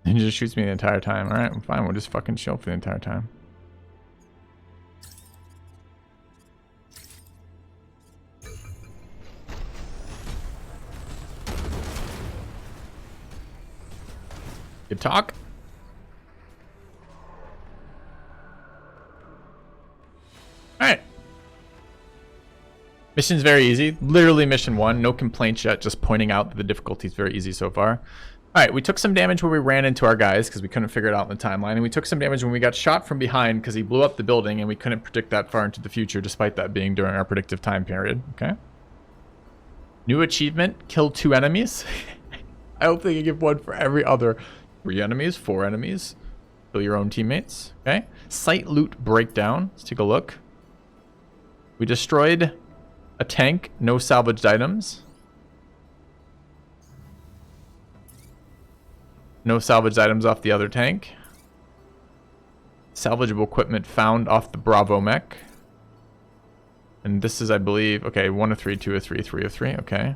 And he just shoots me the entire time. Alright, fine. We'll just fucking chill for the entire time. Good talk. Alright. Mission's very easy. Literally mission 1. No complaints yet. Just pointing out that the difficulty is very easy so far. Alright, we took some damage where we ran into our guys because we couldn't figure it out in the timeline. And we took some damage when we got shot from behind because he blew up the building and we couldn't predict that far into the future despite that being during our predictive time period. Okay. New achievement. Kill 2 enemies. I hope they can give one for every other. 3 enemies, 4 enemies. Kill your own teammates. Okay. Site loot breakdown. Let's take a look. We destroyed a tank. No salvaged items. No salvaged items off the other tank. Salvageable equipment found off the Bravo mech. And this is, I believe, okay, 1 of 3, 2 of 3, 3 of 3, okay.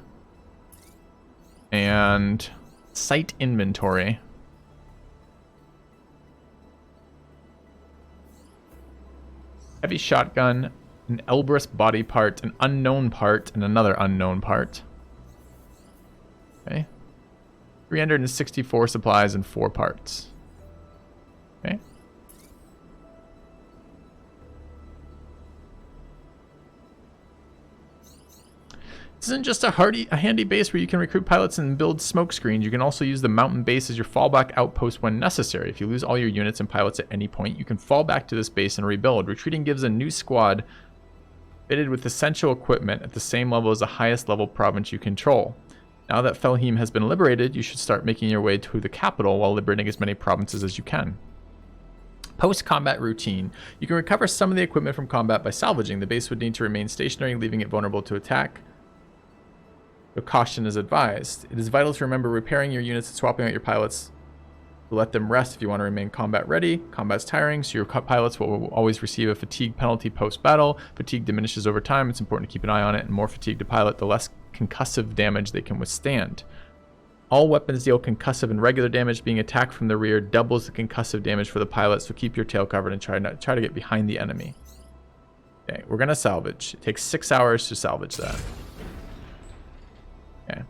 And site inventory. Heavy shotgun, an Elbrus body part, an unknown part, and another unknown part. Okay. 364 supplies and 4 parts. Okay. This isn't just a handy base where you can recruit pilots and build smoke screens. You can also use the mountain base as your fallback outpost when necessary. If you lose all your units and pilots at any point, you can fall back to this base and rebuild. Retreating gives a new squad fitted with essential equipment at the same level as the highest level province you control. Now that Felheim has been liberated, you should start making your way to the capital while liberating as many provinces as you can. Post-combat routine. You can recover some of the equipment from combat by salvaging. The base would need to remain stationary, leaving it vulnerable to attack. So caution is advised. It is vital to remember repairing your units and swapping out your pilots to let them rest if you want to remain combat ready. Combat's tiring, so your pilots will always receive a fatigue penalty post-battle. Fatigue diminishes over time. It's important to keep an eye on it, and more fatigue to pilot, the less concussive damage they can withstand. All weapons deal concussive and regular damage. Being attacked from the rear doubles the concussive damage for the pilot, so keep your tail covered and try to get behind the enemy. Okay, we're going to salvage. It takes 6 hours to salvage that. Okay.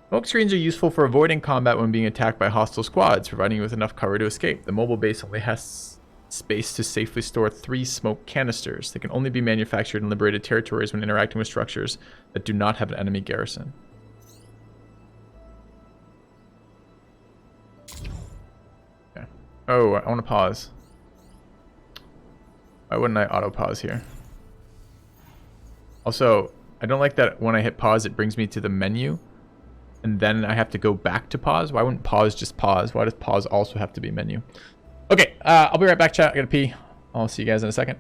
Smoke screens are useful for avoiding combat when being attacked by hostile squads, providing you with enough cover to escape. The mobile base only has space to safely store 3 smoke canisters. They can only be manufactured in liberated territories when interacting with structures that do not have an enemy garrison. Okay. Oh, I want to pause. Why wouldn't I auto pause here? Also, I don't like that when I hit pause, it brings me to the menu. And then I have to go back to pause. Why wouldn't pause just pause? Why does pause also have to be menu? Okay, I'll be right back, chat. I gotta pee. I'll see you guys in a second.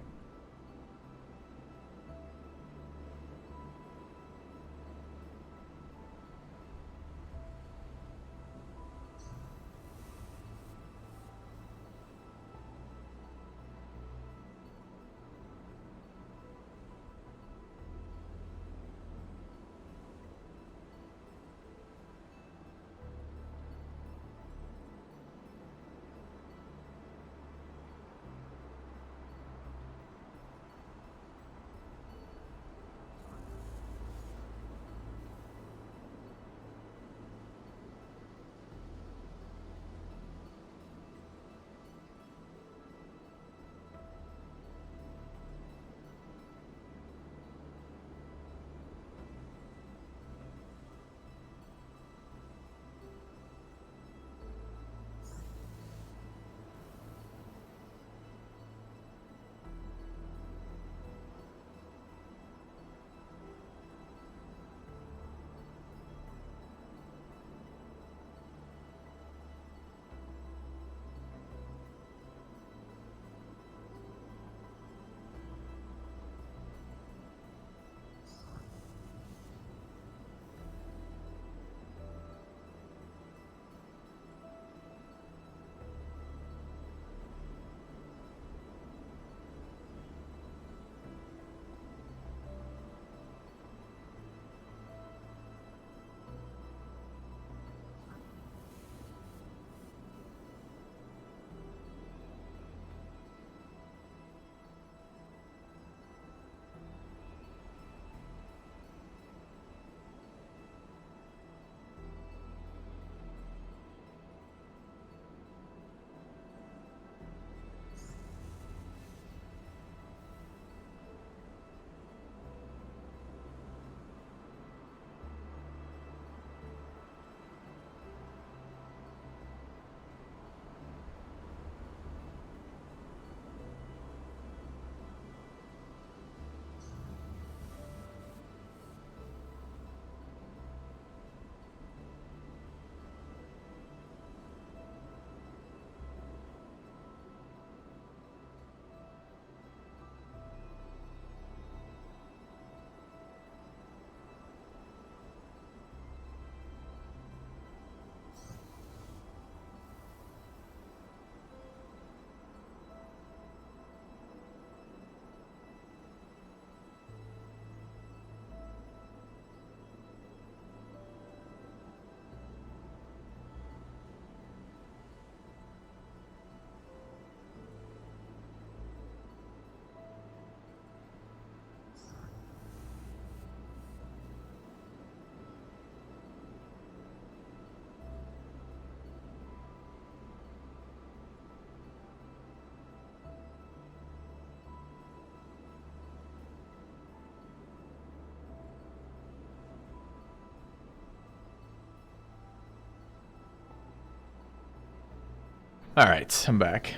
All right, I'm back.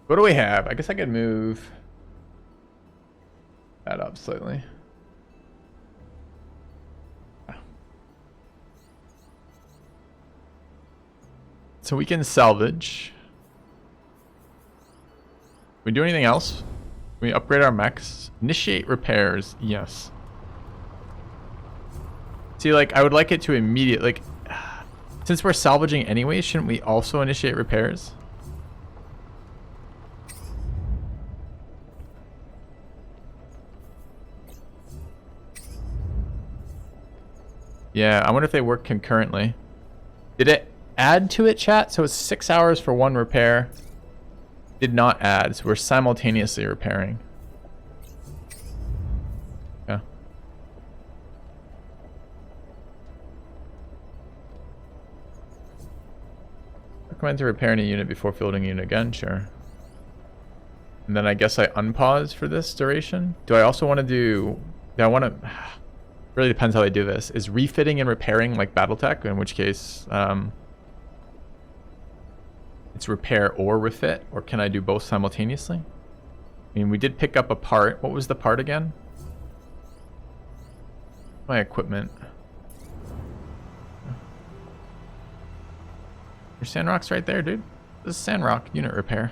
What do we have? I guess I could move that up slightly. So we can salvage. We do anything else? We upgrade our mechs. Initiate repairs. Yes. See, like, I would like it to immediately, like, since we're salvaging anyway, shouldn't we also initiate repairs? Yeah, I wonder if they work concurrently. Did it add to it, chat? So it's 6 hours for one repair. Did not add, so we're simultaneously repairing. Yeah. Recommend to repair any unit before fielding a unit again, sure. And then I guess I unpause for this duration. Do I also want to do... I want to... Really depends how I do this. Is refitting and repairing like Battletech? In which case, it's repair or refit, or can I do both simultaneously? I mean, we did pick up a part. What was the part again? My equipment. Your sandrock's right there, dude. This is sandrock unit repair.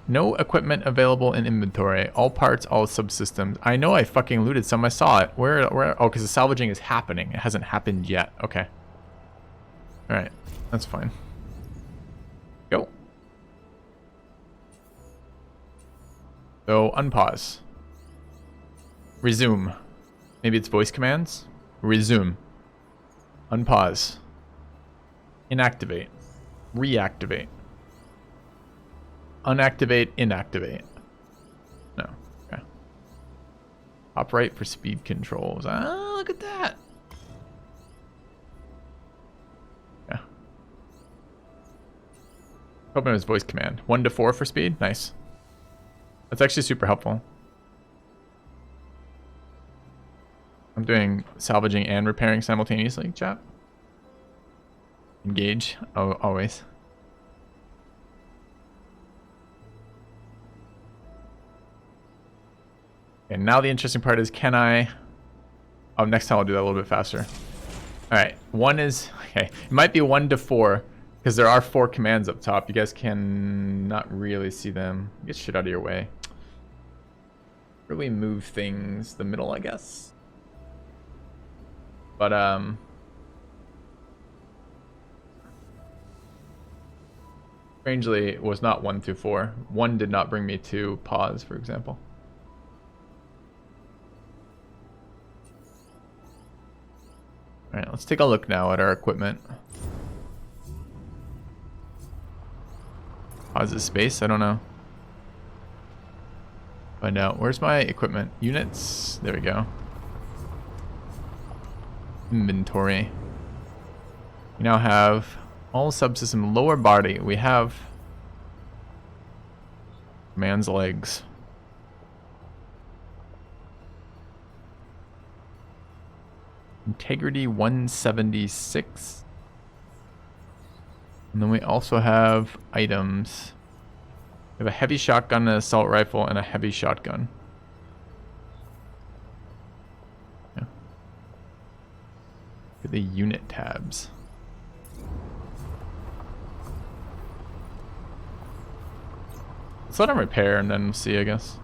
No equipment available in inventory. All parts, all subsystems. I know I fucking looted some. I saw it. Where? Oh, because the salvaging is happening. It hasn't happened yet. Okay. All right. That's fine. Go. So, unpause. Resume. Maybe it's voice commands. Resume. Unpause. Inactivate. Reactivate. Unactivate, inactivate. No. Okay. Top right for speed controls. Ah, look at that. Yeah. Hoping it was voice command. 1 to 4 for speed. Nice. That's actually super helpful. I'm doing salvaging and repairing simultaneously, chat. Engage. Oh, always. And now the interesting part is, can I... Oh, next time I'll do that a little bit faster. All right, one is... Okay, it might be 1 to 4, because there are 4 commands up top. You guys can not really see them. Get shit out of your way. Where do we move things? The middle, I guess? But, strangely, it was not 1 through 4. 1 did not bring me to pause, for example. All right, let's take a look now at our equipment. Pause the space? I don't know. Find out. Where's my equipment? Units? There we go. Inventory. We now have all subsystem lower body. We have man's legs. Integrity 176. And then we also have items. We have a heavy shotgun, an assault rifle, and a heavy shotgun. Yeah. Look at the unit tabs. Let's let them repair and then see, I guess.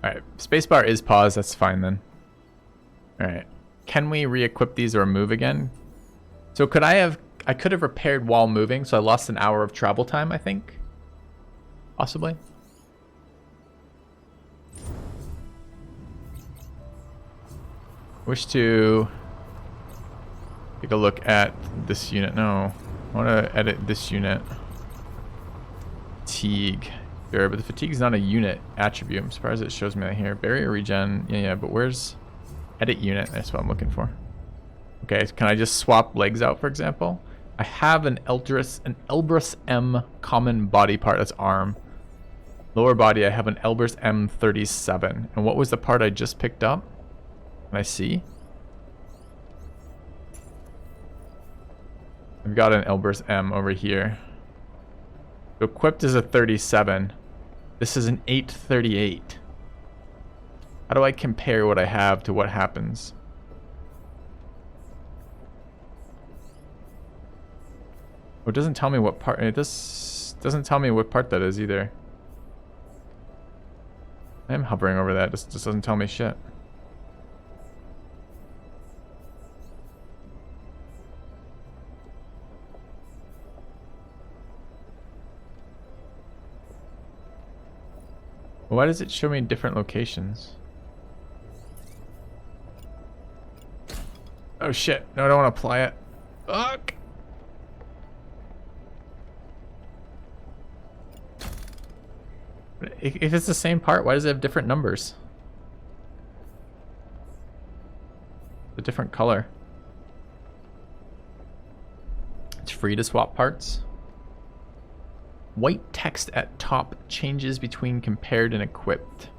Alright, spacebar is pause, that's fine then. Alright, can we re-equip these or move again? So I could have repaired while moving, so I lost an hour of travel time, I think. Possibly. Wish to take a look at this unit. No, I want to edit this unit. Fatigue. Sure, but the fatigue is not a unit attribute. I'm surprised it shows me that here. Barrier regen. Yeah, but where's edit unit? That's what I'm looking for. Okay, can I just swap legs out, for example? I have an Elbrus M common body part. That's arm. Lower body, I have an Elbrus M37. And what was the part I just picked up? Can I see? I've got an Elbrus M over here. So equipped is a 37. This is an 838. How do I compare what I have to what happens? Oh, it doesn't tell me what part. It doesn't tell me what part that is either. I am hovering over that. This just doesn't tell me shit. Why does it show me different locations? Oh shit. No, I don't want to apply it. Fuck. If it's the same part, why does it have different numbers? A different color. It's free to swap parts. White text at top changes between compared and equipped.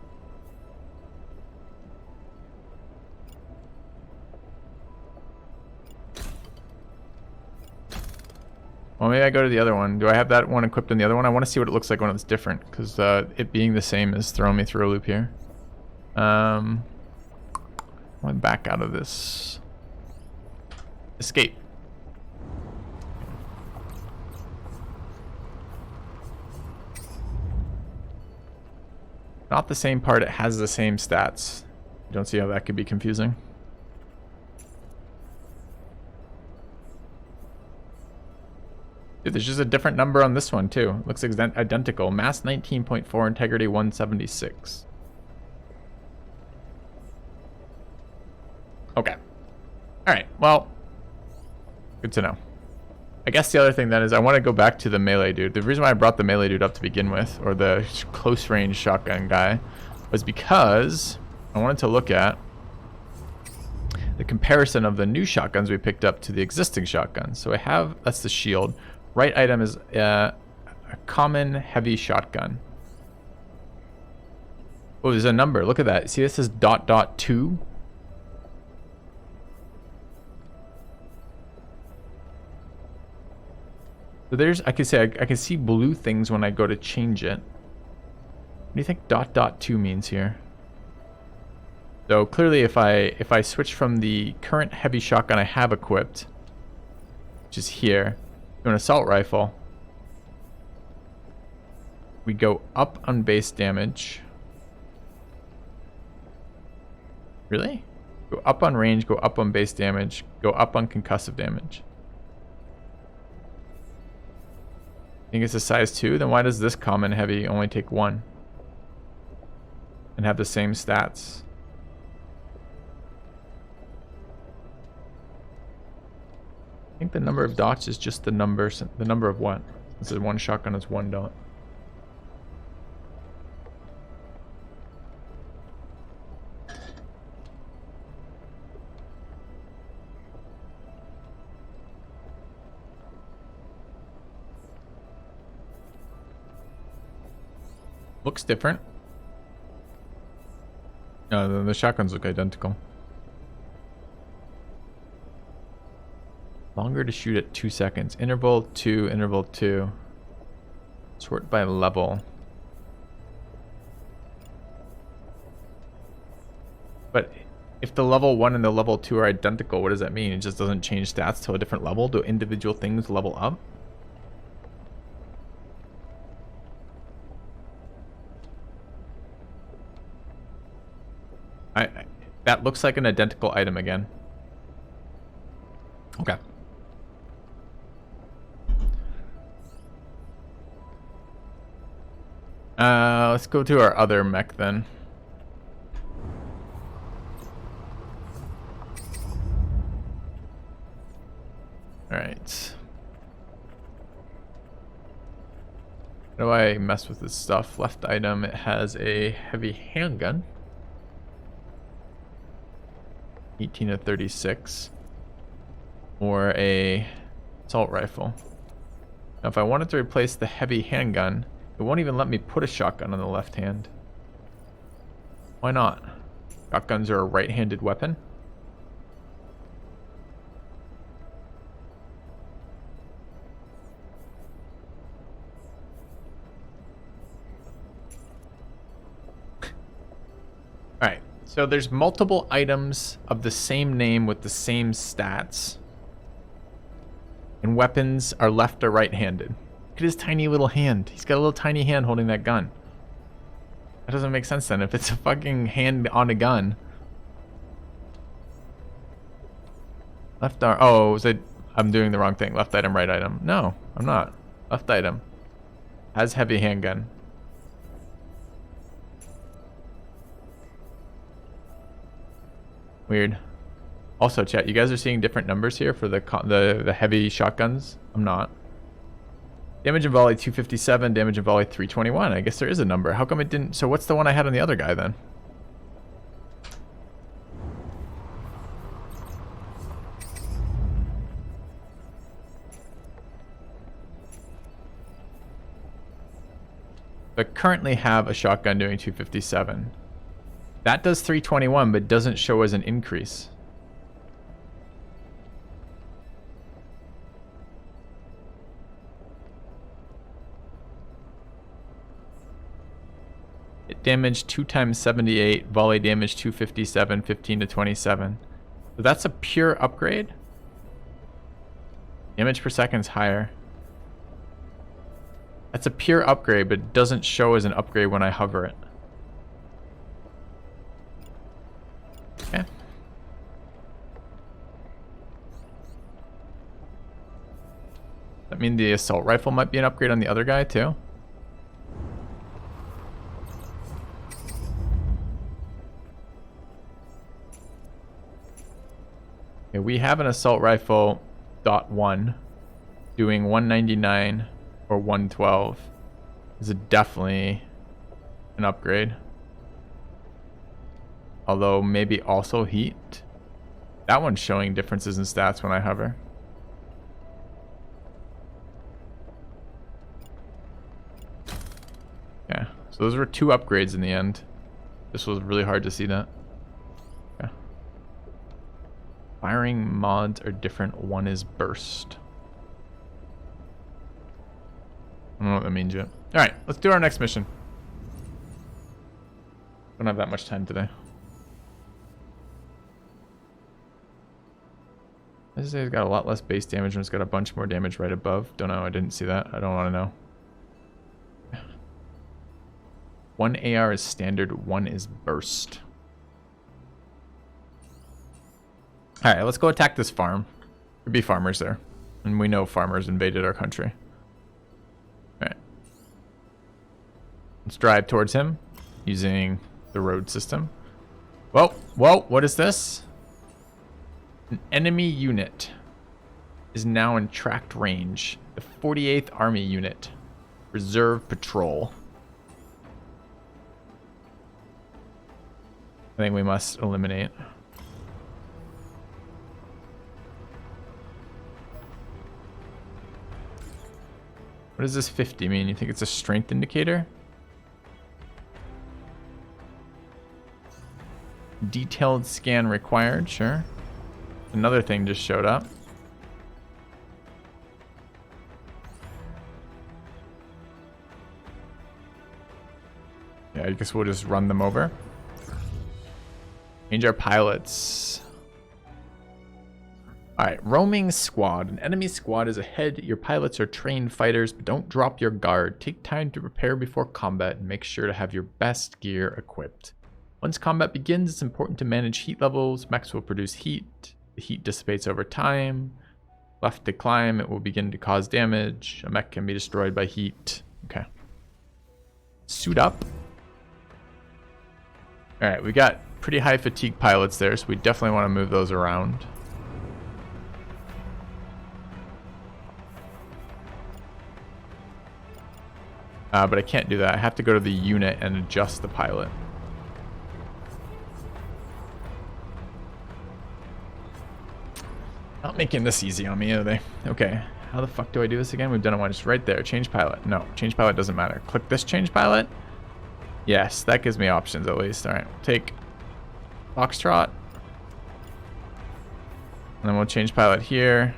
Well, maybe I go to the other one. Do I have that one equipped in the other one? I want to see what it looks like when it's different, because it being the same is throwing me through a loop here. I'm back out of this. Escape. Not the same part, it has the same stats. You don't see how that could be confusing. Dude, there's just a different number on this one too. Looks identical. Mass 19.4, integrity 176. Okay. Alright, well, good to know. I guess the other thing then is I want to go back to the melee dude. The reason why I brought the melee dude up to begin with, or the close range shotgun guy, was because I wanted to look at the comparison of the new shotguns we picked up to the existing shotguns. So I have, that's the shield. Right item is a common heavy shotgun. Oh, there's a number. Look at that. See, this is .2. So there's, I can say, I can see blue things when I go to change it. What do you think .2 means here? So clearly if I switch from the current heavy shotgun I have equipped, which is here, to an assault rifle, we go up on base damage. Really? Go up on range, go up on base damage, go up on concussive damage. Think it's a size 2? Then why does this common heavy only take 1? And have the same stats? I think the number of dots is just the number of what? This is one shotgun is 1 dot. Looks different. No, the shotguns look identical. Longer to shoot at 2 seconds. Interval 2, interval 2. Sort by level. But if the level 1 and the level 2 are identical, what does that mean? It just doesn't change stats to a different level? Do individual things level up? That looks like an identical item again. Okay. Let's go to our other mech then. Alright. How do I mess with this stuff? Left item, it has a heavy handgun. 18 to 36. Or a assault rifle. Now if I wanted to replace the heavy handgun, it won't even let me put a shotgun on the left hand. Why not? Shotguns are a right-handed weapon. Alright, so there's multiple items of the same name with the same stats. And weapons are left or right-handed. Look at his tiny little hand. He's got a little tiny hand holding that gun. That doesn't make sense then if it's a fucking hand on a gun. Left arm. Oh, was it? I'm doing the wrong thing. Left item, right item. No, I'm not. Left item. Has heavy handgun. Weird. Also, chat, you guys are seeing different numbers here for the heavy shotguns. I'm not. Damage and volley 257, damage and volley 321. I guess there is a number. How come it didn't? So what's the one I had on the other guy then? I currently have a shotgun doing 257. That does 321, but doesn't show as an increase. It damage 2 times 78, volley damage 257, 15 to 27. So that's a pure upgrade. Damage per second is higher. That's a pure upgrade, but it doesn't show as an upgrade when I hover it. Okay. That mean the assault rifle might be an upgrade on the other guy too? Okay, we have an assault rifle .1 doing 199 or 112. This is definitely an upgrade. Although maybe also heat. That one's showing differences in stats when I hover. Yeah, so those were 2 upgrades in the end. This was really hard to see that. Yeah. Firing mods are different. One is burst. I don't know what that means yet. Alright, let's do our next mission. Don't have that much time today. This has got a lot less base damage and it's got a bunch more damage right above. Don't know, I didn't see that. I don't want to know. 1 AR is standard, 1 is burst. Alright, let's go attack this farm. There'd be farmers there. And we know farmers invaded our country. Alright. Let's drive towards him using the road system. Whoa, whoa, what is this? An enemy unit is now in tracked range. The 48th Army Unit. Reserve Patrol. I think we must eliminate. What does this 50 mean? You think it's a strength indicator? Detailed scan required, sure. Another thing just showed up. Yeah, I guess we'll just run them over. Change our pilots. Alright, roaming squad. An enemy squad is ahead. Your pilots are trained fighters, but don't drop your guard. Take time to prepare before combat and make sure to have your best gear equipped. Once combat begins, it's important to manage heat levels. Mechs will produce heat. The heat dissipates over time. Left to climb, it will begin to cause damage. A mech can be destroyed by heat. Okay. Suit up. Alright, we got pretty high fatigue pilots there, so we definitely want to move those around. But I can't do that. I have to go to the unit and adjust the pilot. Not making this easy on me, are they? Okay. How the fuck do I do this again? We've done it once. Right there. Change pilot. No. Change pilot doesn't matter. Click this change pilot. Yes. That gives me options at least. Alright. Take Foxtrot. And then we'll change pilot here.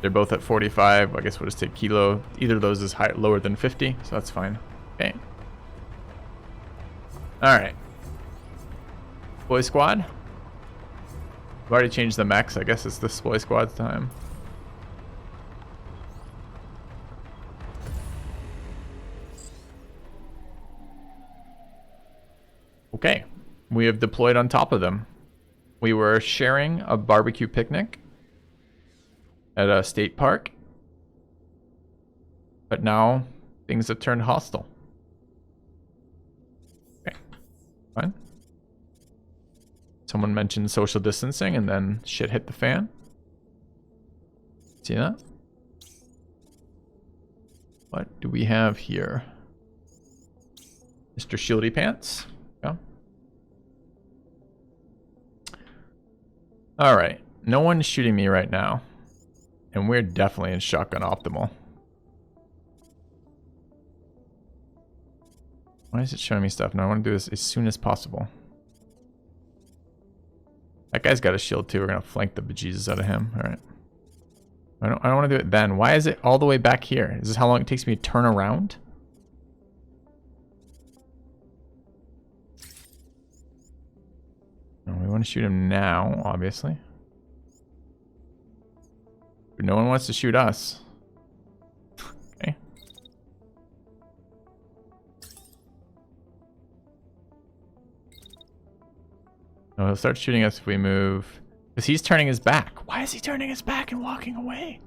They're both at 45. I guess we'll just take Kilo. Either of those is lower than 50, so that's fine. Okay. Alright. Boy squad. I've already changed the mechs. I guess it's the boy squad's time. Okay. We have deployed on top of them. We were sharing a barbecue picnic at a state park. But now things have turned hostile. Okay. Fine. Someone mentioned social distancing and then shit hit the fan. See that? What do we have here? Mr. Shieldy Pants. Yeah. Alright. No one's shooting me right now. And we're definitely in shotgun optimal. Why is it showing me stuff? No, I want to do this as soon as possible. That guy's got a shield too. We're going to flank the bejesus out of him. Alright. I don't want to do it then. Why is it all the way back here? Is this how long it takes me to turn around? No, we want to shoot him now, obviously. But no one wants to shoot us. Okay. No, he'll start shooting us if we move. Because he's turning his back. Why is he turning his back and walking away?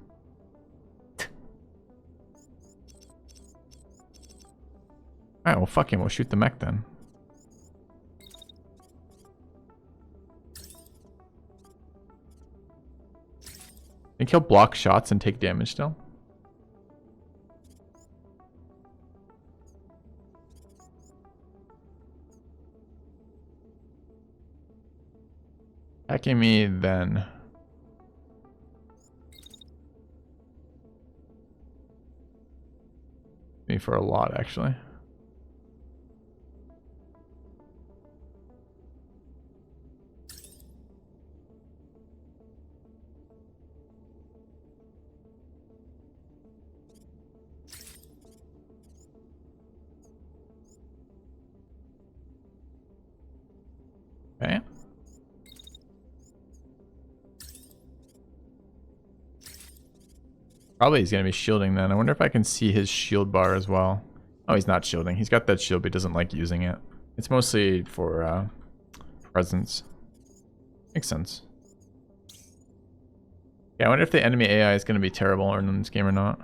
Alright, well fuck him. We'll shoot the mech then. Think he'll block shots and take damage still? Attacking me then. Me for a lot actually. Okay. Probably he's going to be shielding then. I wonder if I can see his shield bar as well. Oh, he's not shielding. He's got that shield, but he doesn't like using it. It's mostly for presence. Makes sense. Yeah, I wonder if the enemy AI is going to be terrible in this game or not.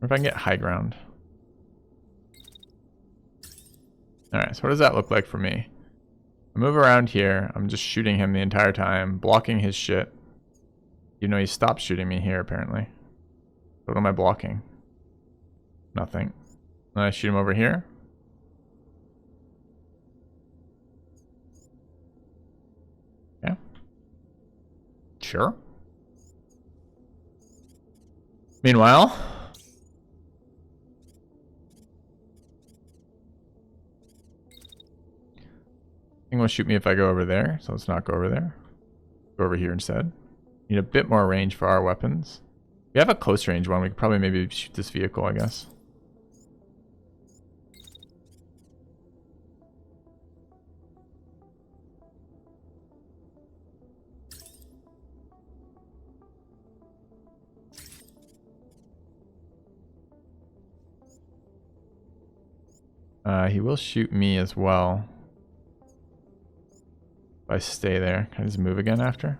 Or if I can get high ground. Alright, so what does that look like for me? I move around here. I'm just shooting him the entire time, blocking his shit. You know, he stopped shooting me here, apparently. What am I blocking? Nothing. Then I shoot him over here. Yeah. Sure. Meanwhile... I think will shoot me if I go over there, so let's not go over there. Go over here instead. Need a bit more range for our weapons. We have a close range one. We could probably maybe shoot this vehicle, I guess. He will shoot me as well. If I stay there, can I just move again after?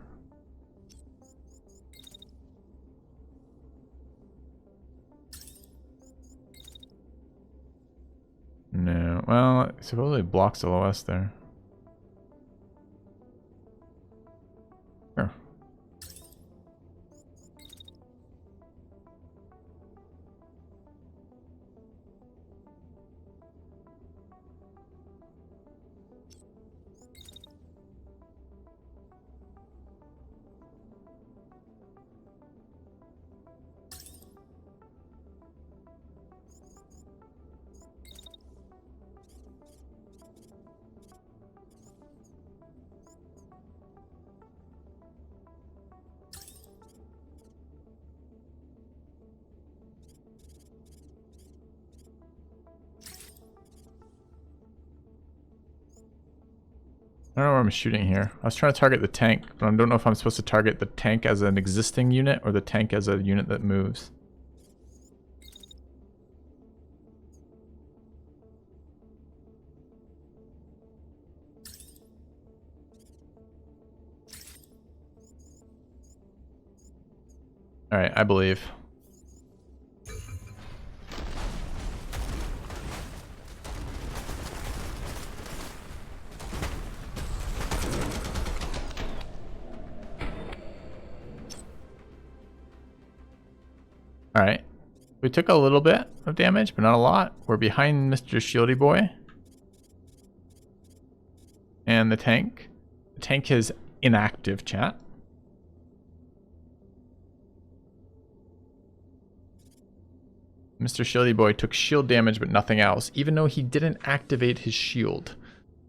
No. Well, it supposedly blocks LOS there. Sure. I don't know where I'm shooting here. I was trying to target the tank, but I don't know if I'm supposed to target the tank as an existing unit or the tank as a unit that moves. Alright, I believe. Alright. We took a little bit of damage, but not a lot. We're behind Mr. Shieldy Boy. And the tank. The tank is inactive, chat. Mr. Shieldy Boy took shield damage, but nothing else, even though he didn't activate his shield.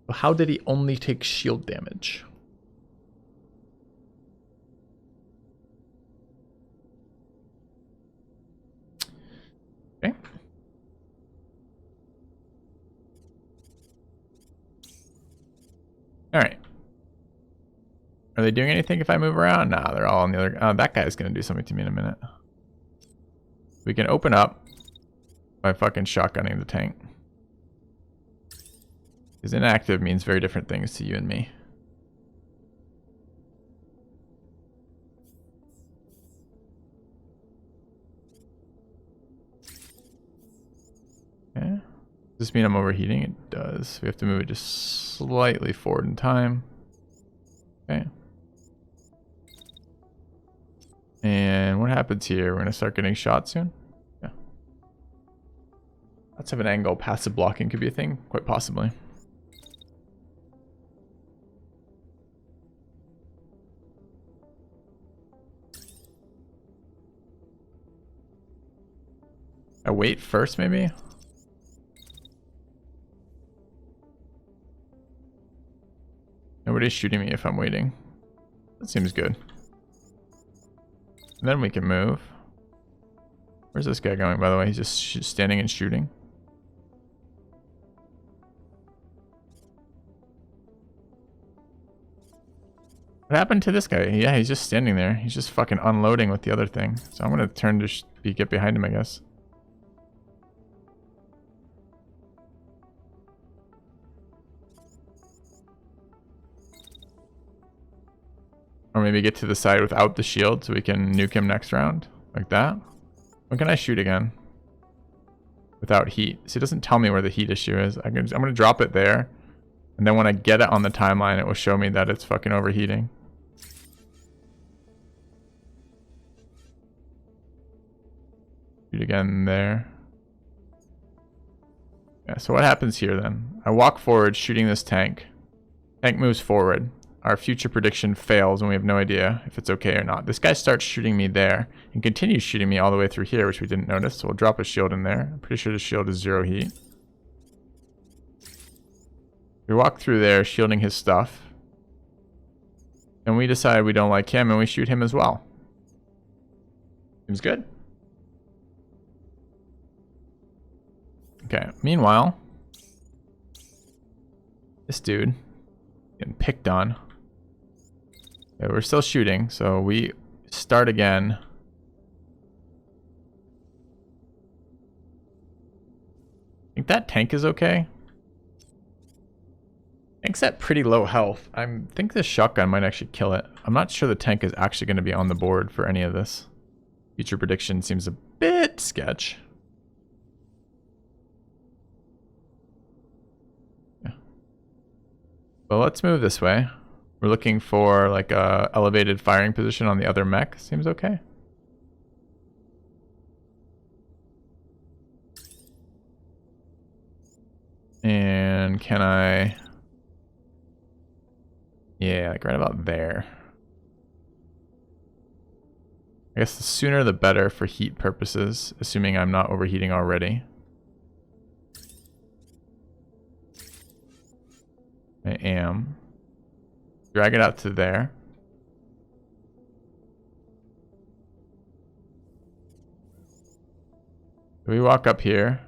So how did he only take shield damage? Okay. Alright. Are they doing anything if I move around? Nah, they're all on the other... that guy's gonna do something to me in a minute. We can open up by fucking shotgunning the tank. Because inactive means very different things to you and me. Okay. Does this mean I'm overheating? It does. We have to move it just slightly forward in time. Okay. And what happens here? We're going to start getting shot soon? Yeah. Let's have an angle. Passive blocking could be a thing. Quite possibly. I wait first, maybe? Nobody's shooting me if I'm waiting. That seems good. And then we can move. Where's this guy going, by the way? He's just standing and shooting. What happened to this guy? Yeah, he's just standing there. He's just fucking unloading with the other thing. So I'm gonna turn to get behind him, I guess. Or maybe get to the side without the shield so we can nuke him next round. Like that. When can I shoot again? Without heat. See, it doesn't tell me where the heat issue is. I'm going to drop it there. And then when I get it on the timeline, it will show me that it's fucking overheating. Shoot again there. Yeah, so what happens here then? I walk forward shooting this tank. Tank moves forward. Our future prediction fails and we have no idea if it's okay or not. This guy starts shooting me there and continues shooting me all the way through here, which we didn't notice. So we'll drop a shield in there. I'm pretty sure the shield is 0 heat. We walk through there shielding his stuff. And we decide we don't like him and we shoot him as well. Seems good. Okay, meanwhile, this dude getting picked on. Yeah, we're still shooting, so we start again. I think that tank is okay. Tank's at pretty low health. I think this shotgun might actually kill it. I'm not sure the tank is actually going to be on the board for any of this. Future prediction seems a bit sketch. Yeah. Well, let's move this way. We're looking for like a elevated firing position on the other mech. Seems okay. And can I... Yeah, like right about there. I guess the sooner the better for heat purposes, assuming I'm not overheating already. I am. Drag it out to there. We walk up here.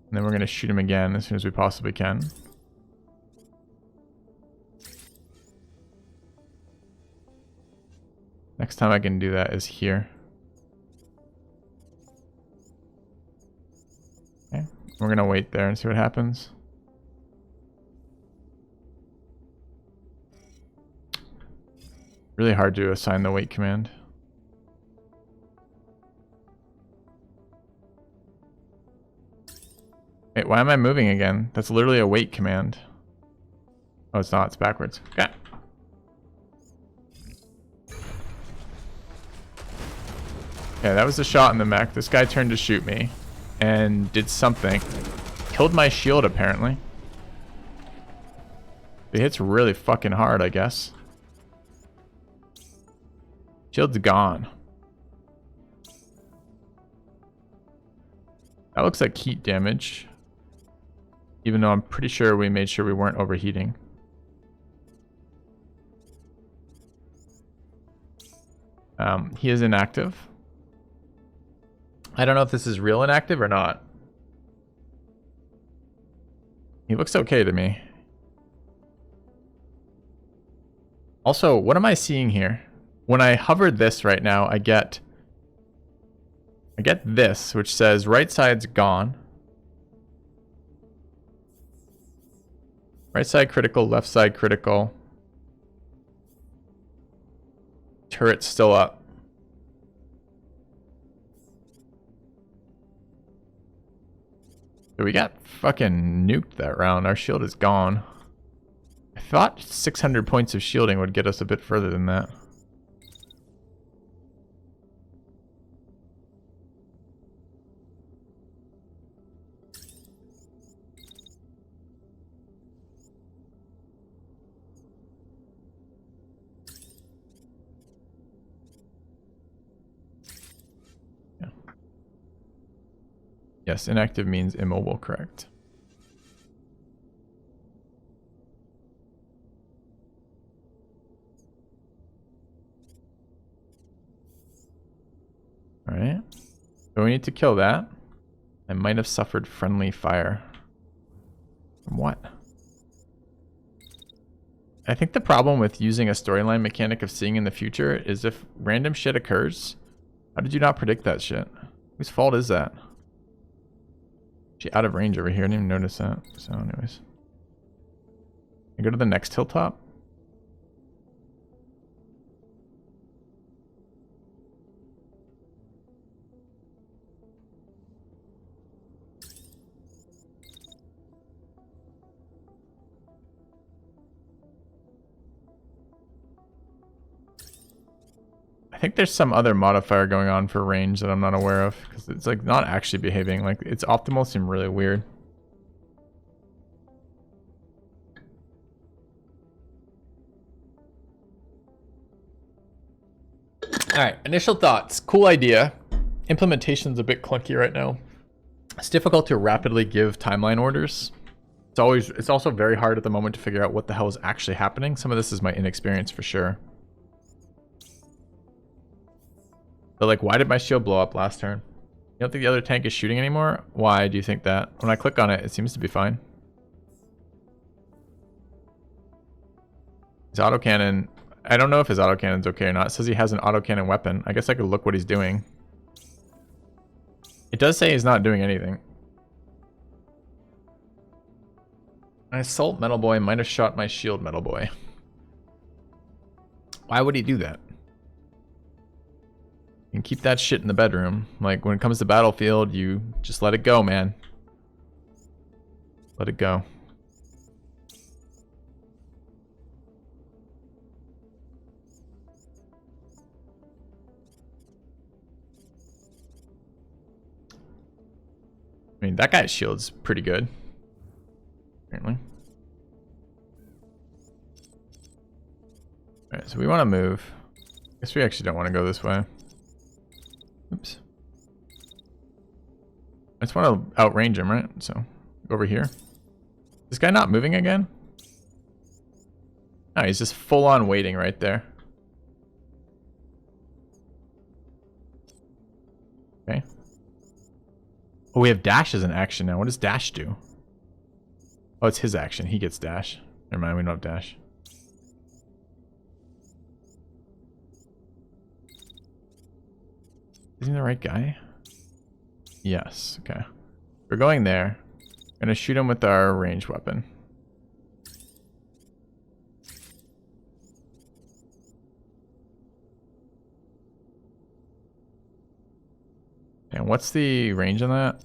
And then we're going to shoot him again as soon as we possibly can. Next time I can do that is here. Okay. We're gonna wait there and see what happens. Really hard to assign the wait command. Wait, why am I moving again? That's literally a wait command. Oh, it's not. It's backwards. Okay. Okay, that was the shot in the mech. This guy turned to shoot me and did something. Killed my shield, apparently. It hits really fucking hard, I guess. Shield's gone. That looks like heat damage. Even though I'm pretty sure we made sure we weren't overheating. He is inactive. I don't know if this is real inactive or not. He looks okay to me. Also, what am I seeing here? When I hover this right now, I get this, which says right side's gone. Right side critical, left side critical. Turret's still up. So we got fucking nuked that round. Our shield is gone. I thought 600 points of shielding would get us a bit further than that. Yes, inactive means immobile, correct. Alright. So we need to kill that. I might have suffered friendly fire. From what? I think the problem with using a storyline mechanic of seeing in the future is if random shit occurs, how did you not predict that shit? Whose fault is that? She out of range over here. I didn't even notice that. So anyways. I go to the next hilltop. I think there's some other modifier going on for range that I'm not aware of, because it's like not actually behaving. Like its optimal seem really weird. All right, initial thoughts. Cool idea. Implementation's a bit clunky right now. It's difficult to rapidly give timeline orders. It's also very hard at the moment to figure out what the hell is actually happening. Some of this is my inexperience for sure. But like, why did my shield blow up last turn? You don't think the other tank is shooting anymore? Why do you think that? When I click on it, it seems to be fine. His autocannon, I don't know if his autocannon's okay or not. It says he has an autocannon weapon. I guess I could look what he's doing. It does say he's not doing anything. My assault metal boy might have shot my shield metal boy. Why would he do that? You can keep that shit in the bedroom. Like, when it comes to battlefield, you just let it go, man. Let it go. I mean, that guy's shield's pretty good. Apparently. Alright, so we want to move. I guess we actually don't want to go this way. Oops. I just want to outrange him, right? So, go over here. This guy not moving again? No, he's just full on waiting right there. Okay. Oh, we have dash as an action now. What does dash do? Oh, it's his action. He gets dash. Never mind, we don't have dash. Isn't he the right guy? Yes, okay. We're going there. Gonna shoot him with our ranged weapon. And what's the range on that?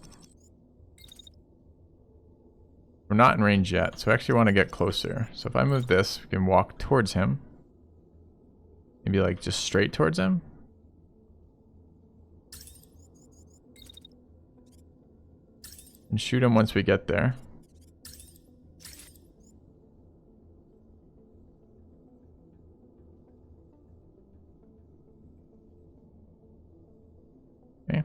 We're not in range yet, so I actually want to get closer. So if I move this, we can walk towards him. Maybe like just straight towards him. And shoot him once we get there. Okay.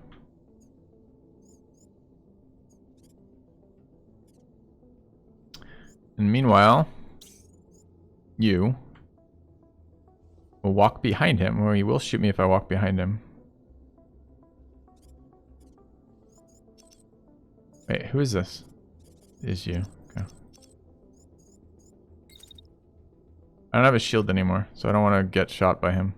And meanwhile, you will walk behind him, or he will shoot me if I walk behind him. Wait, who is this? It is you. Okay. I don't have a shield anymore, so I don't want to get shot by him.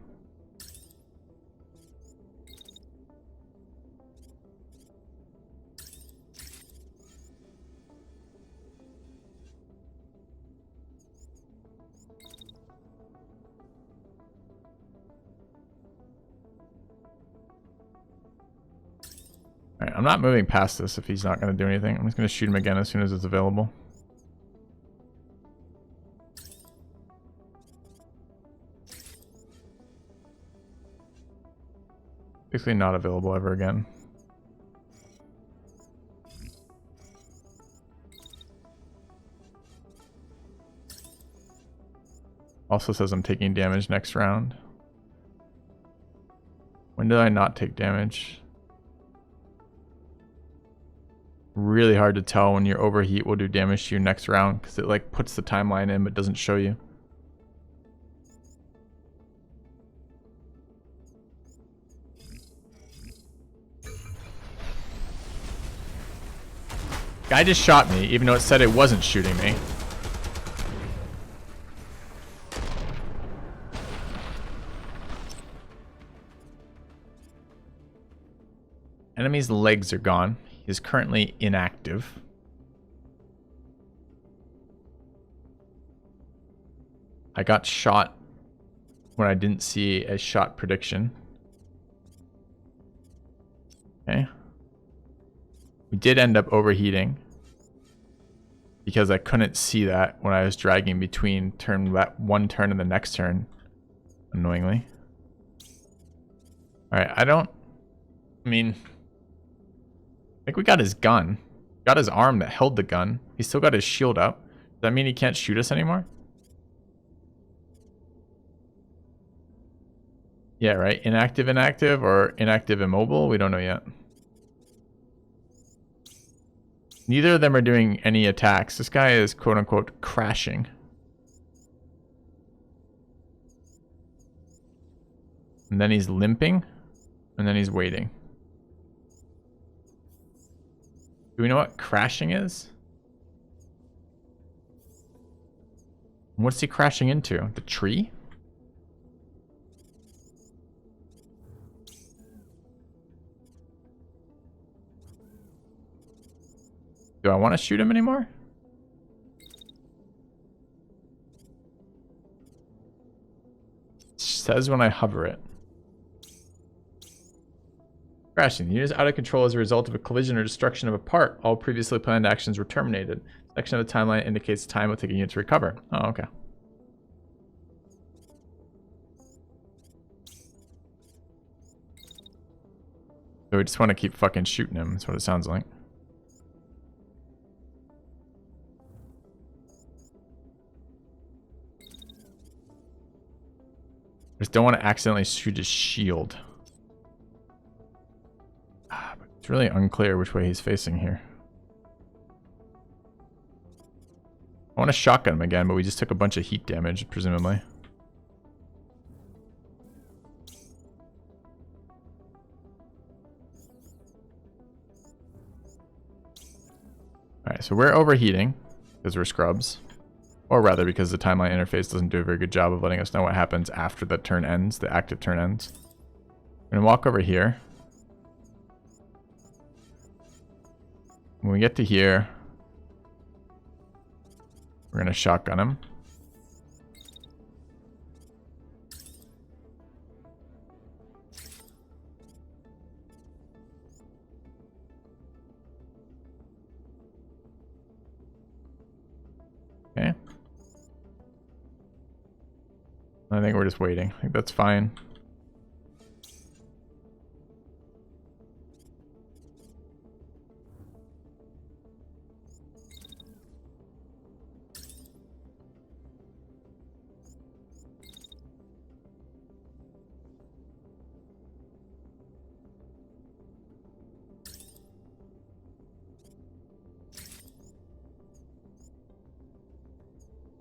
Alright, I'm not moving past this if he's not going to do anything. I'm just going to shoot him again as soon as it's available. Basically not available ever again. Also says I'm taking damage next round. When did I not take damage? Really hard to tell when your overheat will do damage to you next round because it like puts the timeline in but doesn't show you. Guy just shot me even though it said it wasn't shooting me. Enemy's legs are gone. He is currently inactive. I got shot when I didn't see a shot prediction. Okay. We did end up overheating because I couldn't see that when I was dragging between that one turn and the next turn, annoyingly. Alright, I think we got his gun. Got his arm that held the gun. He's still got his shield up. Does that mean he can't shoot us anymore? Yeah, right? Inactive, or inactive, immobile? We don't know yet. Neither of them are doing any attacks. This guy is quote-unquote crashing. And then he's limping. And then he's waiting. Do we know what crashing is? What's he crashing into? The tree? Do I want to shoot him anymore? It says when I hover it. Crashing. The unit is out of control as a result of a collision or destruction of a part. All previously planned actions were terminated. Section of the timeline indicates the time it will take a unit to recover. Oh, okay. So we just want to keep fucking shooting him. That's what it sounds like. I just don't want to accidentally shoot his shield. But it's really unclear which way he's facing here. I want to shotgun him again, but we just took a bunch of heat damage, presumably. Alright, so we're overheating because we're scrubs. Or rather, because the timeline interface doesn't do a very good job of letting us know what happens after the turn ends, the active turn ends. I'm going to walk over here. When we get to here, we're going to shotgun him. Okay. I think we're just waiting. I think that's fine.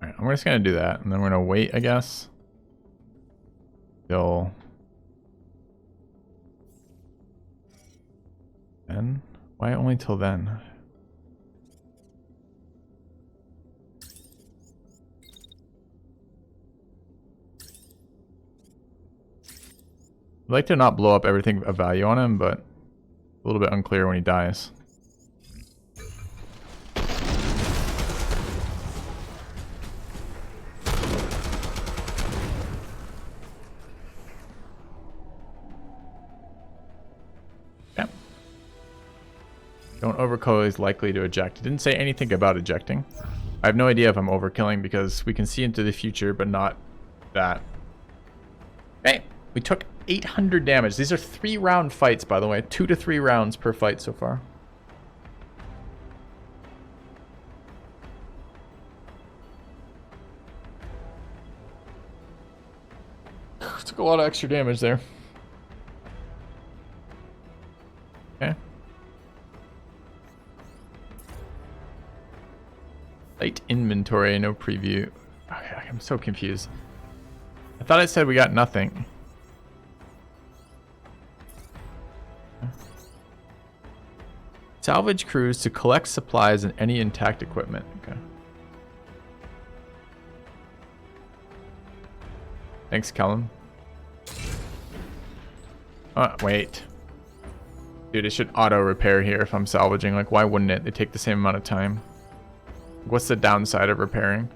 Alright, I'm just going to do that, and then we're going to wait, I guess. Till then? Why only till then? I'd like to not blow up everything of value on him, but a little bit unclear when he dies. Don't overkill is likely to eject. It didn't say anything about ejecting. I have no idea if I'm overkilling because we can see into the future, but not that. Okay, we took 800 damage. These are 3-round fights, by the way. 2 to 3 rounds per fight so far. Took a lot of extra damage there. Okay. Light inventory, no preview. Okay, I'm so confused. I thought it said we got nothing. Salvage crews to collect supplies and any intact equipment. Okay. Thanks, Callum. Wait. Dude, it should auto repair here if I'm salvaging. Like, why wouldn't it? They take the same amount of time. What's the downside of repairing?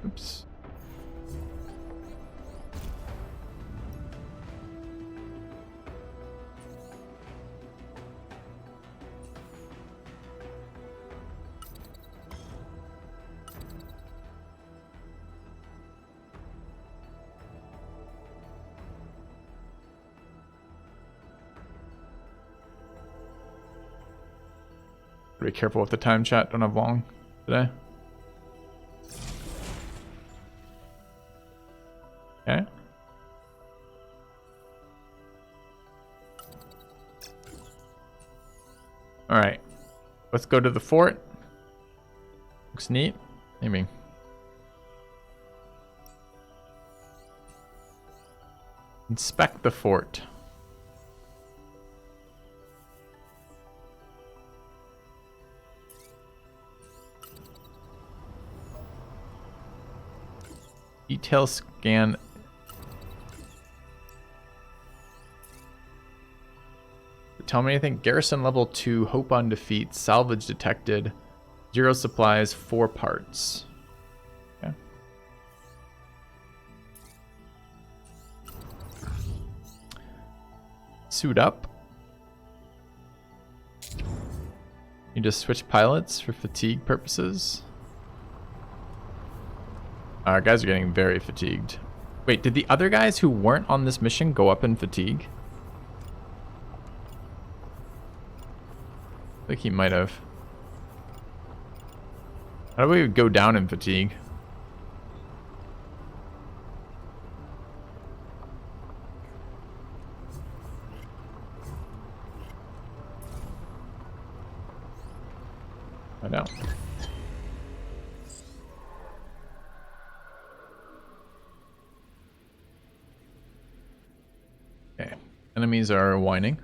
Oops. Be careful with the time, chat. Don't have long today. Okay. All right. Let's go to the fort. Looks neat. Maybe. Inspect the fort. Detail scan. Tell me anything. Garrison level 2. Hope on defeat. Salvage detected. 0 supplies. 4 parts. Okay. Suit up. You just switch pilots for fatigue purposes. Our guys are getting very fatigued. Wait, did the other guys who weren't on this mission go up in fatigue? I think he might have. How do we go down in fatigue? I know. Okay. Enemies are whining.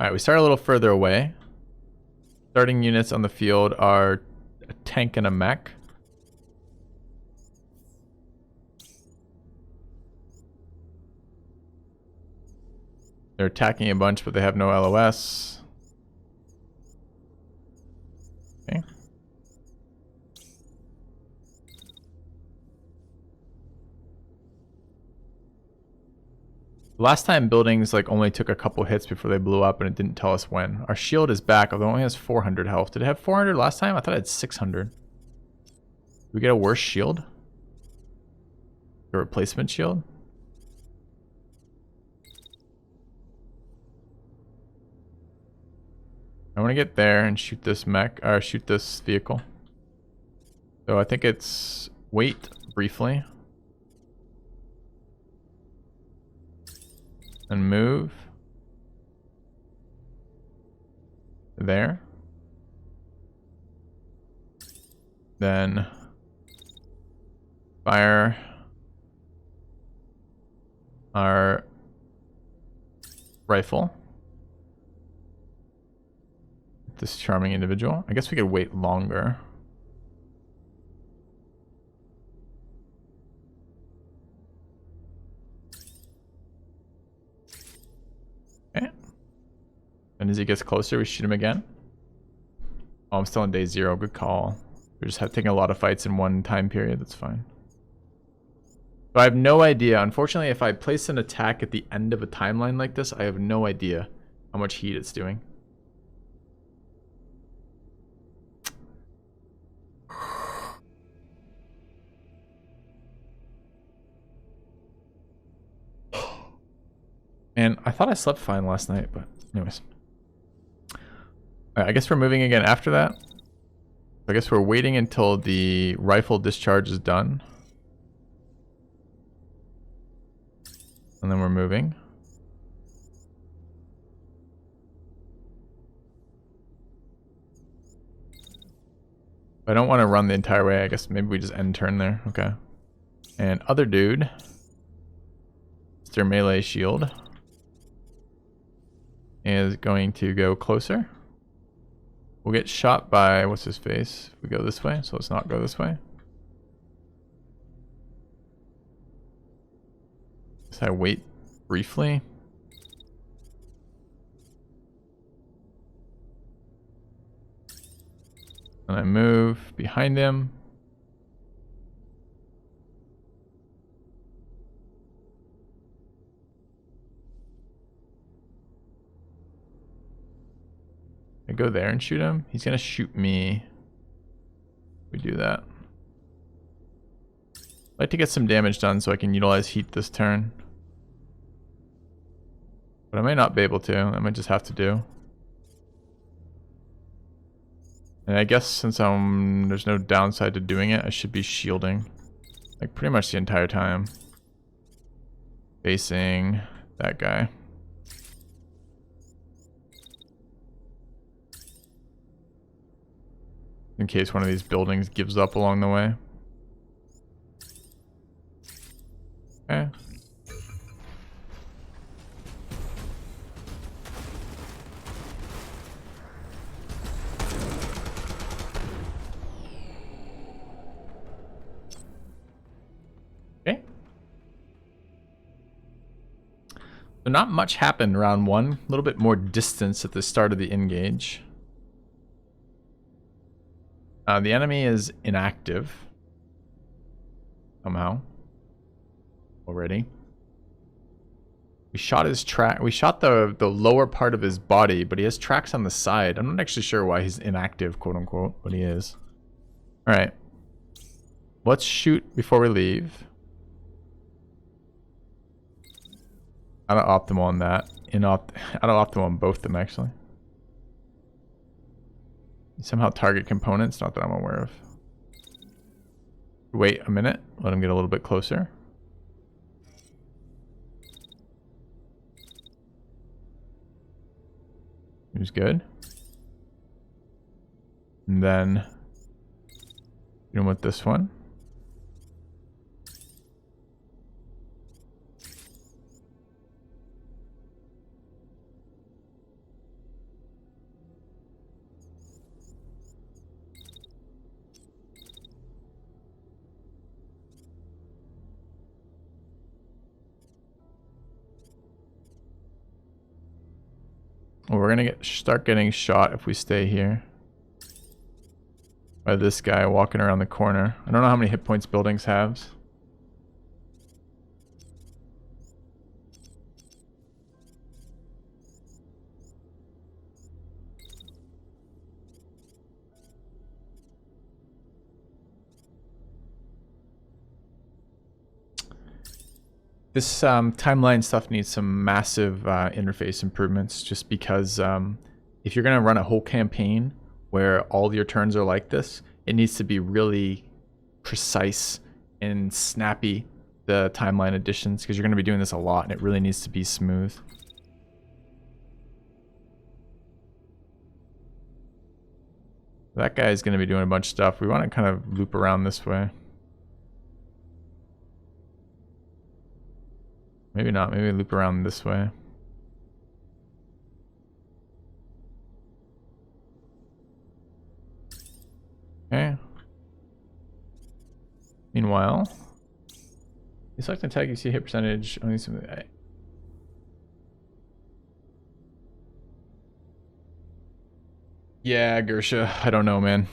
Alright, we start a little further away. Starting units on the field are a tank and a mech. They're attacking a bunch, but they have no LOS. Okay. Last time buildings like only took a couple hits before they blew up and it didn't tell us when. Our shield is back, although it only has 400 health. Did it have 400 last time? I thought it had 600. Did we get a worse shield? A replacement shield? I want to get there and shoot this mech, or shoot this vehicle. So I think it's wait briefly. And move. There. Then fire our rifle. This charming individual. I guess we could wait longer. Okay. And as he gets closer, we shoot him again. Oh, I'm still on day 0. Good call. We're just taking a lot of fights in one time period. That's fine. So I have no idea. Unfortunately, if I place an attack at the end of a timeline like this, I have no idea how much heat it's doing. And I thought I slept fine last night, but anyways. Alright, I guess we're moving again after that. I guess we're waiting until the rifle discharge is done. And then we're moving. I don't want to run the entire way. I guess maybe we just end turn there. Okay. And other dude. It's their melee shield. Is going to go closer. We'll get shot by, what's his face? We go this way, so let's not go this way. So I wait briefly. And I move behind him. I go there and shoot him. He's gonna shoot me. We do that. I'd like to get some damage done so I can utilize heat this turn. But I might not be able to. I might just have to do. And I guess since there's no downside to doing it, I should be shielding. Like pretty much the entire time. Facing that guy. In case one of these buildings gives up along the way. Okay. Okay. So not much happened round 1. A little bit more distance at the start of the engage. The enemy is inactive. Somehow. Already. We shot his track. We shot the lower part of his body, but he has tracks on the side. I'm not actually sure why he's inactive, quote unquote, but he is. Alright. Let's shoot before we leave. Out of optimal on that. Out of optimal on both of them, actually. Somehow target components, not that I'm aware of. Wait a minute. Let him get a little bit closer. He was good. And then with this one. Well, we're gonna start getting shot if we stay here by this guy walking around the corner. I don't know how many hit points buildings have. This timeline stuff needs some massive interface improvements, just because if you're going to run a whole campaign where all your turns are like this, it needs to be really precise and snappy, the timeline additions, because you're going to be doing this a lot and it really needs to be smooth. That guy is going to be doing a bunch of stuff. We want to kind of loop around this way. Maybe not. Maybe loop around this way. Okay. Meanwhile, you select an attack, you see hit percentage. Only something. Yeah, Gersha. I don't know, man.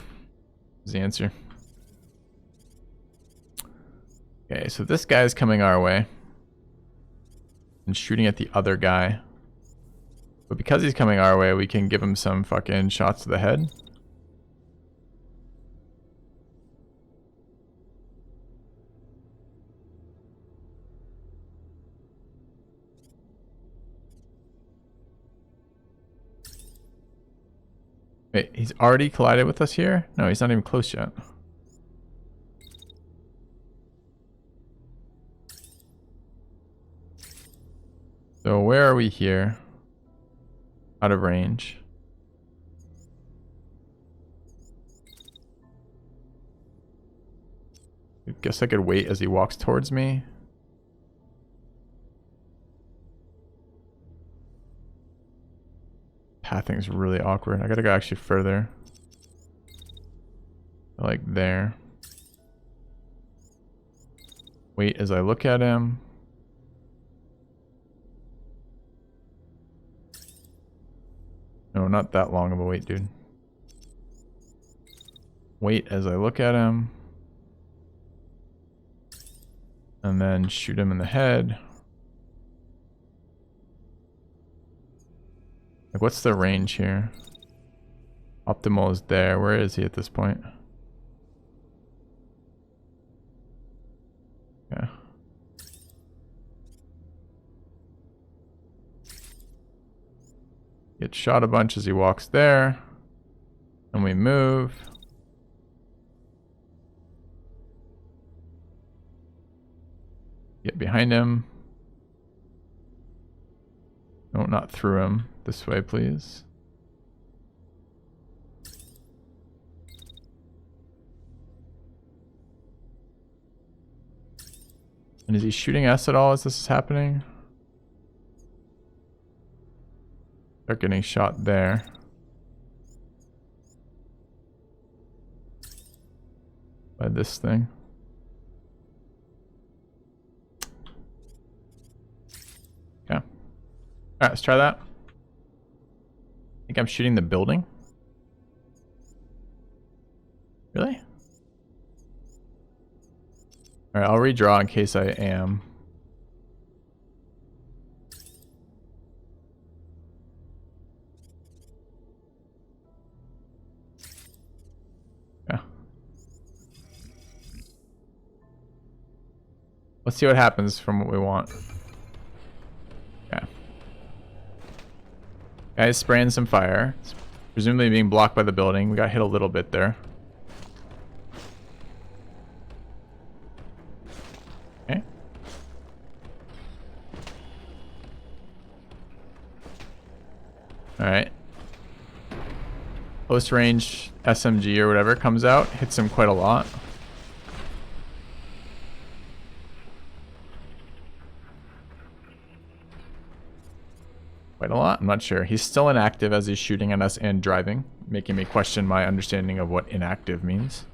Is the answer. Okay, so this guy's coming our way and shooting at the other guy. But because he's coming our way, we can give him some fucking shots to the head. Wait, he's already collided with us here? No, he's not even close yet. So where are we here? Out of range. I guess I could wait as he walks towards me. Pathing's really awkward. I gotta go actually further. Like there. Wait as I look at him. No, not that long of a wait, dude. Wait as I look at him. And then shoot him in the head. Like, what's the range here? Optimal is there. Where is he at this point? Yeah. Get shot a bunch as he walks there. And we move. Get behind him. No, not through him. This way, please. And is he shooting us at all as this is happening? They're getting shot there. By this thing. Okay. Alright, let's try that. I think I'm shooting the building. Really? Alright, I'll redraw in case I am. Yeah. Let's see what happens from what we want. Yeah. Guys spraying some fire. It's presumably being blocked by the building. We got hit a little bit there. Okay. Alright. Close range SMG or whatever comes out. Hits him quite a lot. Quite a lot? I'm not sure. He's still inactive as he's shooting at us and driving, making me question my understanding of what inactive means.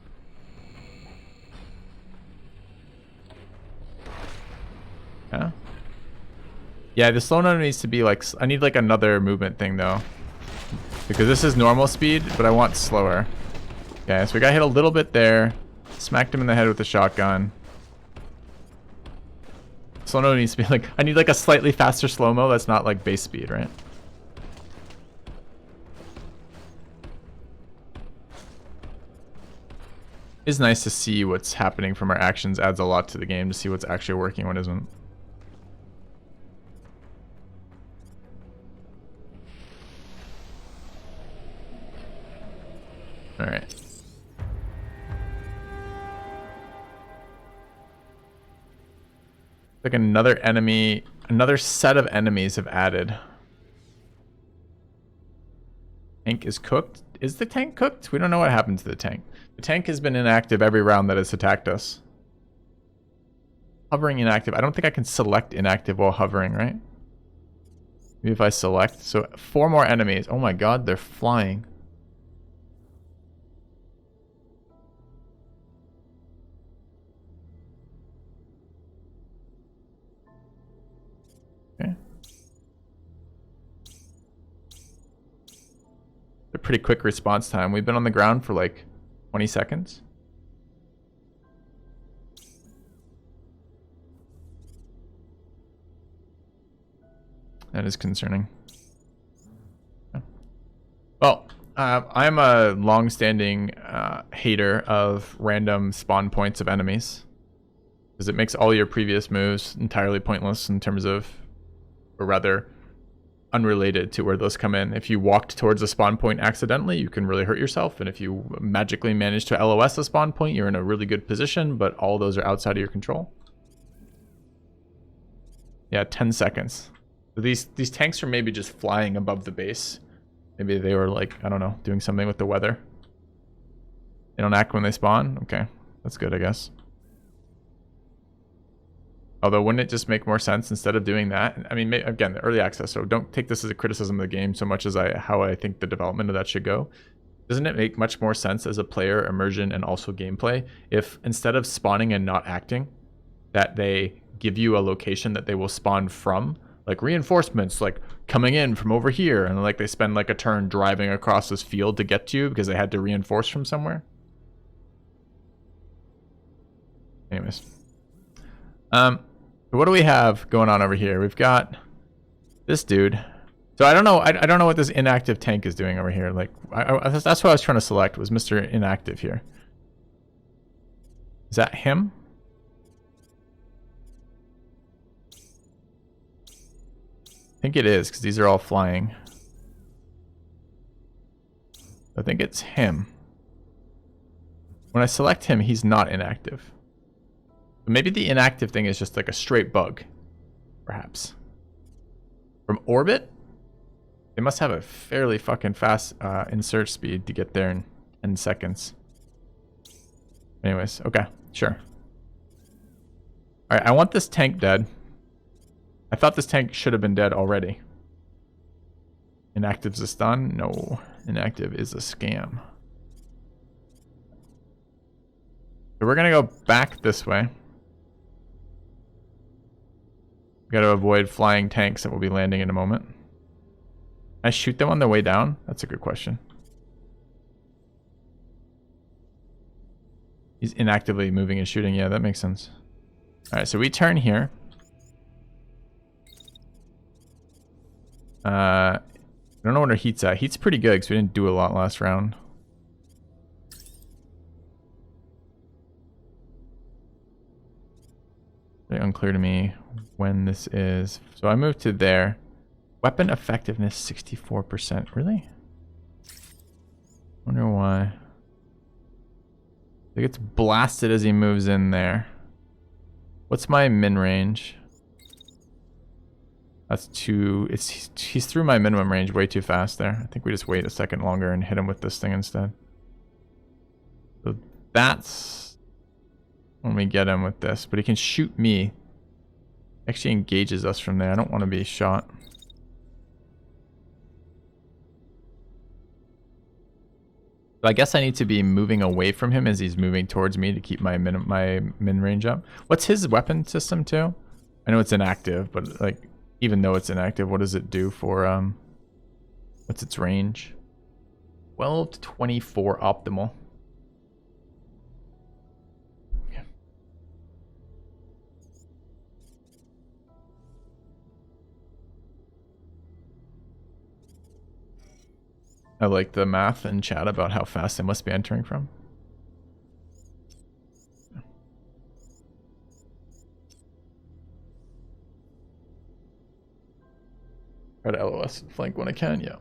Yeah. Yeah, the slow down needs to be like... I need like another movement thing though. Because this is normal speed, but I want slower. Okay, so we got hit a little bit there. Smacked him in the head with a shotgun. Slow-mo needs to be like... I need like a slightly faster slow-mo that's not like base speed, right? It's nice to see what's happening from our actions. Adds a lot to the game to see what's actually working, what isn't. Alright. Like another enemy, another set of enemies have added. Tank is cooked. Is the tank cooked? We don't know what happened to the tank. The tank has been inactive every round that it's attacked us. Hovering inactive. I don't think I can select inactive while hovering, right? Maybe if I select. So 4 more enemies. Oh my god, they're flying. Okay. A pretty quick response time. We've been on the ground for like 20 seconds. That is concerning. Well, I'm a long-standing hater of random spawn points of enemies. Because it makes all your previous moves entirely pointless in terms of, or rather, unrelated to where those come in. If you walked towards a spawn point accidentally, you can really hurt yourself. And if you magically manage to LOS a spawn point, you're in a really good position, but all those are outside of your control. Yeah, 10 seconds. So these tanks are maybe just flying above the base. Maybe they were like, I don't know, doing something with the weather. They don't act when they spawn? Okay, that's good, I guess. Although, wouldn't it just make more sense instead of doing that? I mean, again, the early access, so don't take this as a criticism of the game so much as how I think the development of that should go. Doesn't it make much more sense as a player immersion and also gameplay if instead of spawning and not acting, that they give you a location that they will spawn from? Like reinforcements, like coming in from over here, and like they spend like a turn driving across this field to get to you because they had to reinforce from somewhere. Anyways. What do we have going on over here? We've got this dude. So I don't know. I don't know what this inactive tank is doing over here. Like that's what I was trying to select, was Mr. Inactive here. Is that him? I think it is, because these are all flying. I think it's him. When I select him, he's not inactive. Maybe the inactive thing is just like a straight bug, perhaps. From orbit, they must have a fairly fucking fast insert speed to get there in 10 seconds. Anyways, okay, sure. All right, I want this tank dead. I thought this tank should have been dead already. Inactive's a stun? No, inactive is a scam. So we're gonna go back this way. Got to avoid flying tanks that will be landing in a moment. Can I shoot them on their way down? That's a good question. He's inactively moving and shooting. Yeah, that makes sense. All right, so we turn here. I don't know what our heat's at. Heat's pretty good because we didn't do a lot last round. Very unclear to me when this is. So I moved to there. Weapon effectiveness 64%. Really? Wonder why. He gets blasted as he moves in there. What's my min range? That's too. He's through my minimum range way too fast there. I think we just wait a second longer and hit him with this thing instead. So that's when we get him with this. But he can shoot me. Actually engages us from there. I don't want to be shot. So I guess I need to be moving away from him as he's moving towards me to keep my min range up. What's his weapon system too? I know it's inactive, but like even though it's inactive, what does it do for what's its range? 12 to 24 optimal. Okay. I like the math in chat about how fast they must be entering from. Try to LOS flank when I can, yeah.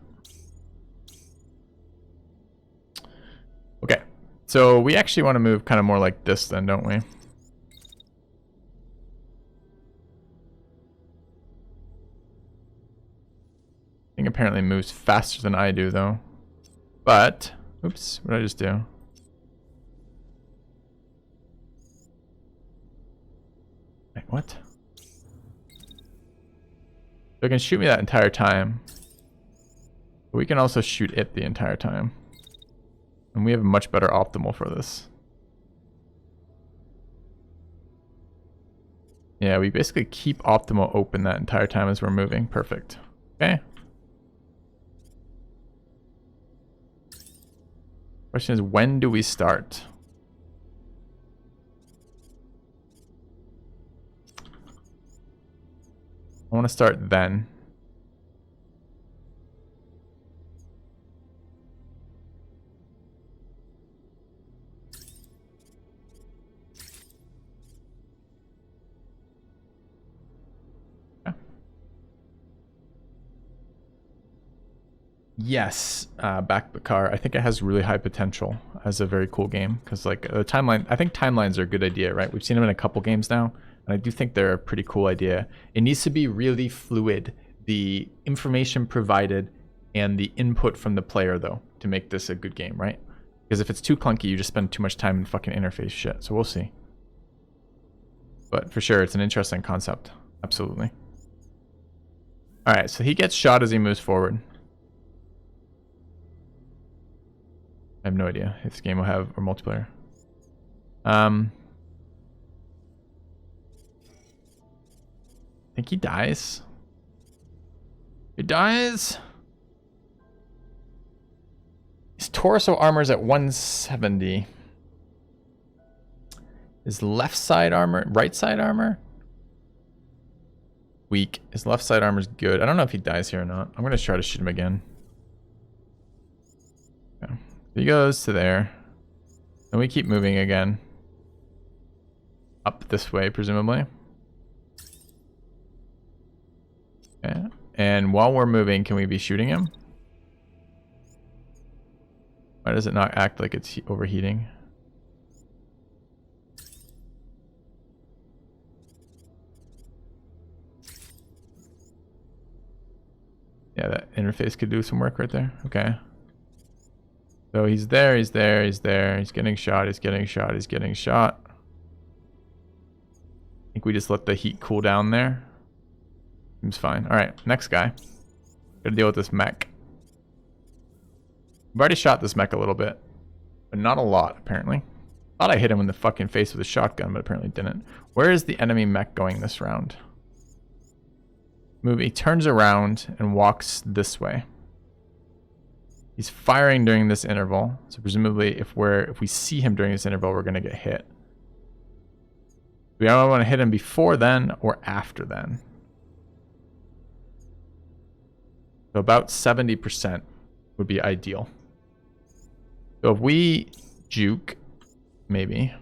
Okay, so we actually want to move kind of more like this then, don't we? Thing apparently moves faster than I do though. But, oops, what did I just do? Wait, what? So it can shoot me that entire time. But we can also shoot it the entire time. And we have a much better optimal for this. Yeah, we basically keep optimal open that entire time as we're moving. Perfect. Okay. Question is, when do we start? I want to start then. Yes, back Bakar. I think it has really high potential as a very cool game because, like, the timeline. I think timelines are a good idea, right? We've seen them in a couple games now, and I do think they're a pretty cool idea. It needs to be really fluid, the information provided and the input from the player, though, to make this a good game, right? Because if it's too clunky, you just spend too much time in fucking interface shit. So we'll see. But for sure, it's an interesting concept. Absolutely. All right, so he gets shot as he moves forward. I have no idea if this game will have or multiplayer. I think he dies. He dies. His torso armor is at 170. His left side armor, right side armor? Weak. His left side armor is good. I don't know if he dies here or not. I'm going to try to shoot him again. Okay. He goes to there. And we keep moving again. Up this way, presumably. Okay. And while we're moving, can we be shooting him? Why does it not act like it's overheating? Yeah, that interface could do some work right there. Okay. So he's there, he's there, he's there. He's getting shot, he's getting shot, he's getting shot. I think we just let the heat cool down there. Seems fine. Alright, next guy. Gotta deal with this mech. I've already shot this mech a little bit. But not a lot, apparently. Thought I hit him in the fucking face with a shotgun, but apparently didn't. Where is the enemy mech going this round? Move. He turns around and walks this way. He's firing during this interval, so presumably if we see him during this interval, we're gonna get hit. We either want to hit him before then or after then. So about 70% would be ideal. So if we juke, maybe.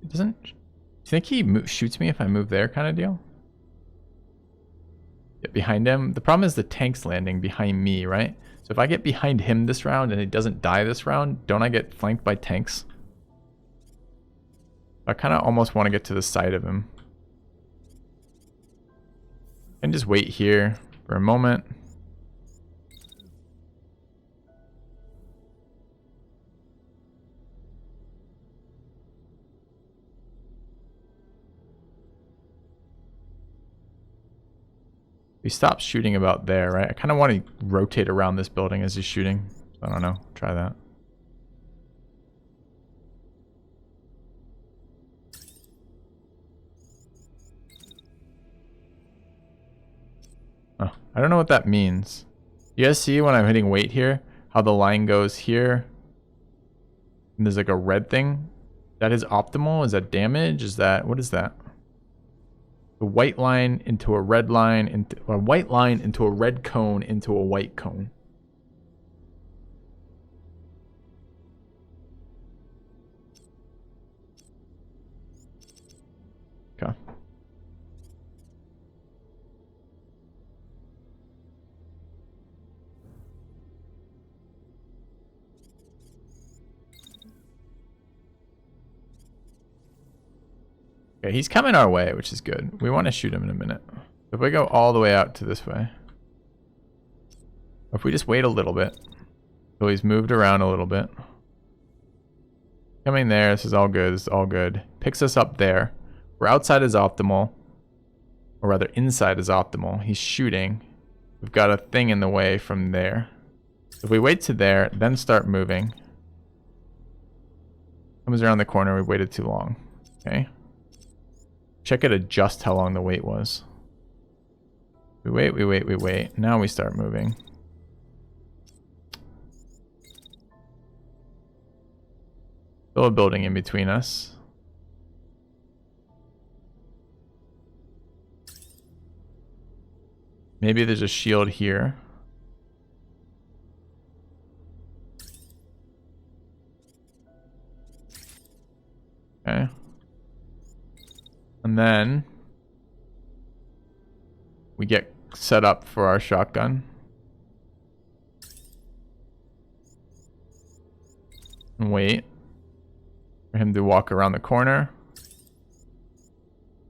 It doesn't. Do you think he shoots me if I move there, kind of deal? Get behind him. The problem is the tank's landing behind me, right? So if I get behind him this round and he doesn't die this round, don't I get flanked by tanks? I kind of almost want to get to the side of him. And just wait here for a moment. He stops shooting about there, right? I kind of want to rotate around this building as he's shooting. I don't know. Try that. I don't know what that means. You guys see when I'm hitting wait here, how the line goes here? And there's like a red thing. That is optimal? Is that damage? Is that, what is that? The white line into a red line, into a white line into a red cone into a white cone. Okay. Okay, he's coming our way, which is good. We want to shoot him in a minute. If we go all the way out to this way. Or if we just wait a little bit. So he's moved around a little bit. Coming there, this is all good, this is all good. Picks us up there. We're outside is optimal. Or rather, inside is optimal. He's shooting. We've got a thing in the way from there. If we wait to there, then start moving. Comes around the corner, we waited too long. Okay. Check it, adjust how long the wait was. We wait, we wait, we wait. Now we start moving. Still a building in between us. Maybe there's a shield here. Okay. And then we get set up for our shotgun. And wait for him to walk around the corner.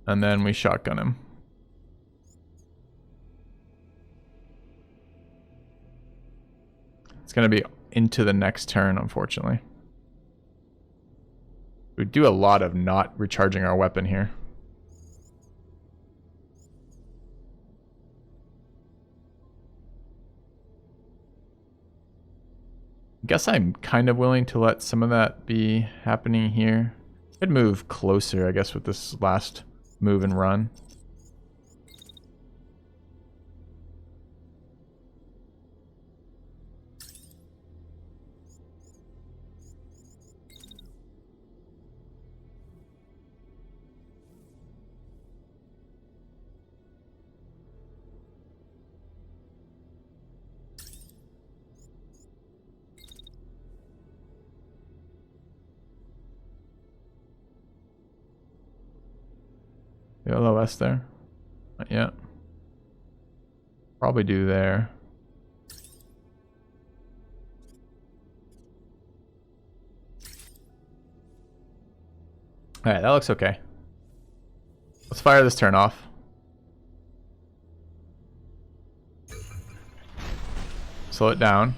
And then we shotgun him. It's going to be into the next turn, unfortunately. We do a lot of not recharging our weapon here. I guess I'm kind of willing to let some of that be happening here. Could move closer, I guess, with this last move and run. The LOS there? Not yet. Probably do there. Alright, that looks okay. Let's fire this turn off. Slow it down.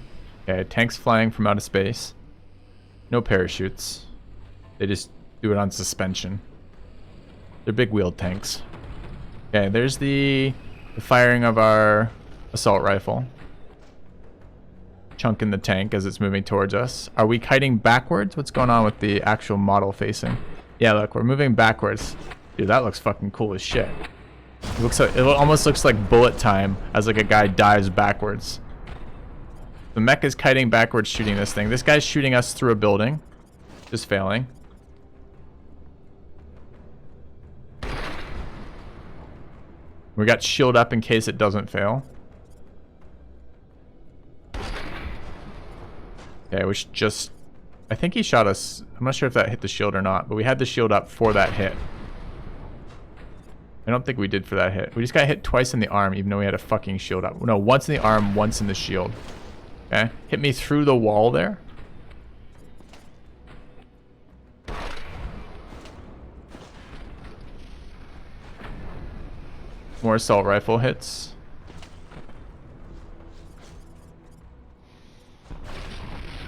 Okay, tanks flying from outer space. No parachutes. They just do it on suspension. They're big wheeled tanks. Okay, there's the firing of our assault rifle. Chunk in the tank as it's moving towards us. Are we kiting backwards? What's going on with the actual model facing? Yeah, look, we're moving backwards. Dude, that looks fucking cool as shit. It looks like, it almost looks like bullet time as like a guy dives backwards. The mech is kiting backwards shooting this thing. This guy's shooting us through a building. Just failing. We got shield up in case it doesn't fail. Okay, which just... I think he shot us. I'm not sure if that hit the shield or not, but we had the shield up for that hit. I don't think we did for that hit. We just got hit twice in the arm, even though we had a fucking shield up. No, once in the arm, once in the shield. Okay, hit me through the wall there. More assault rifle hits.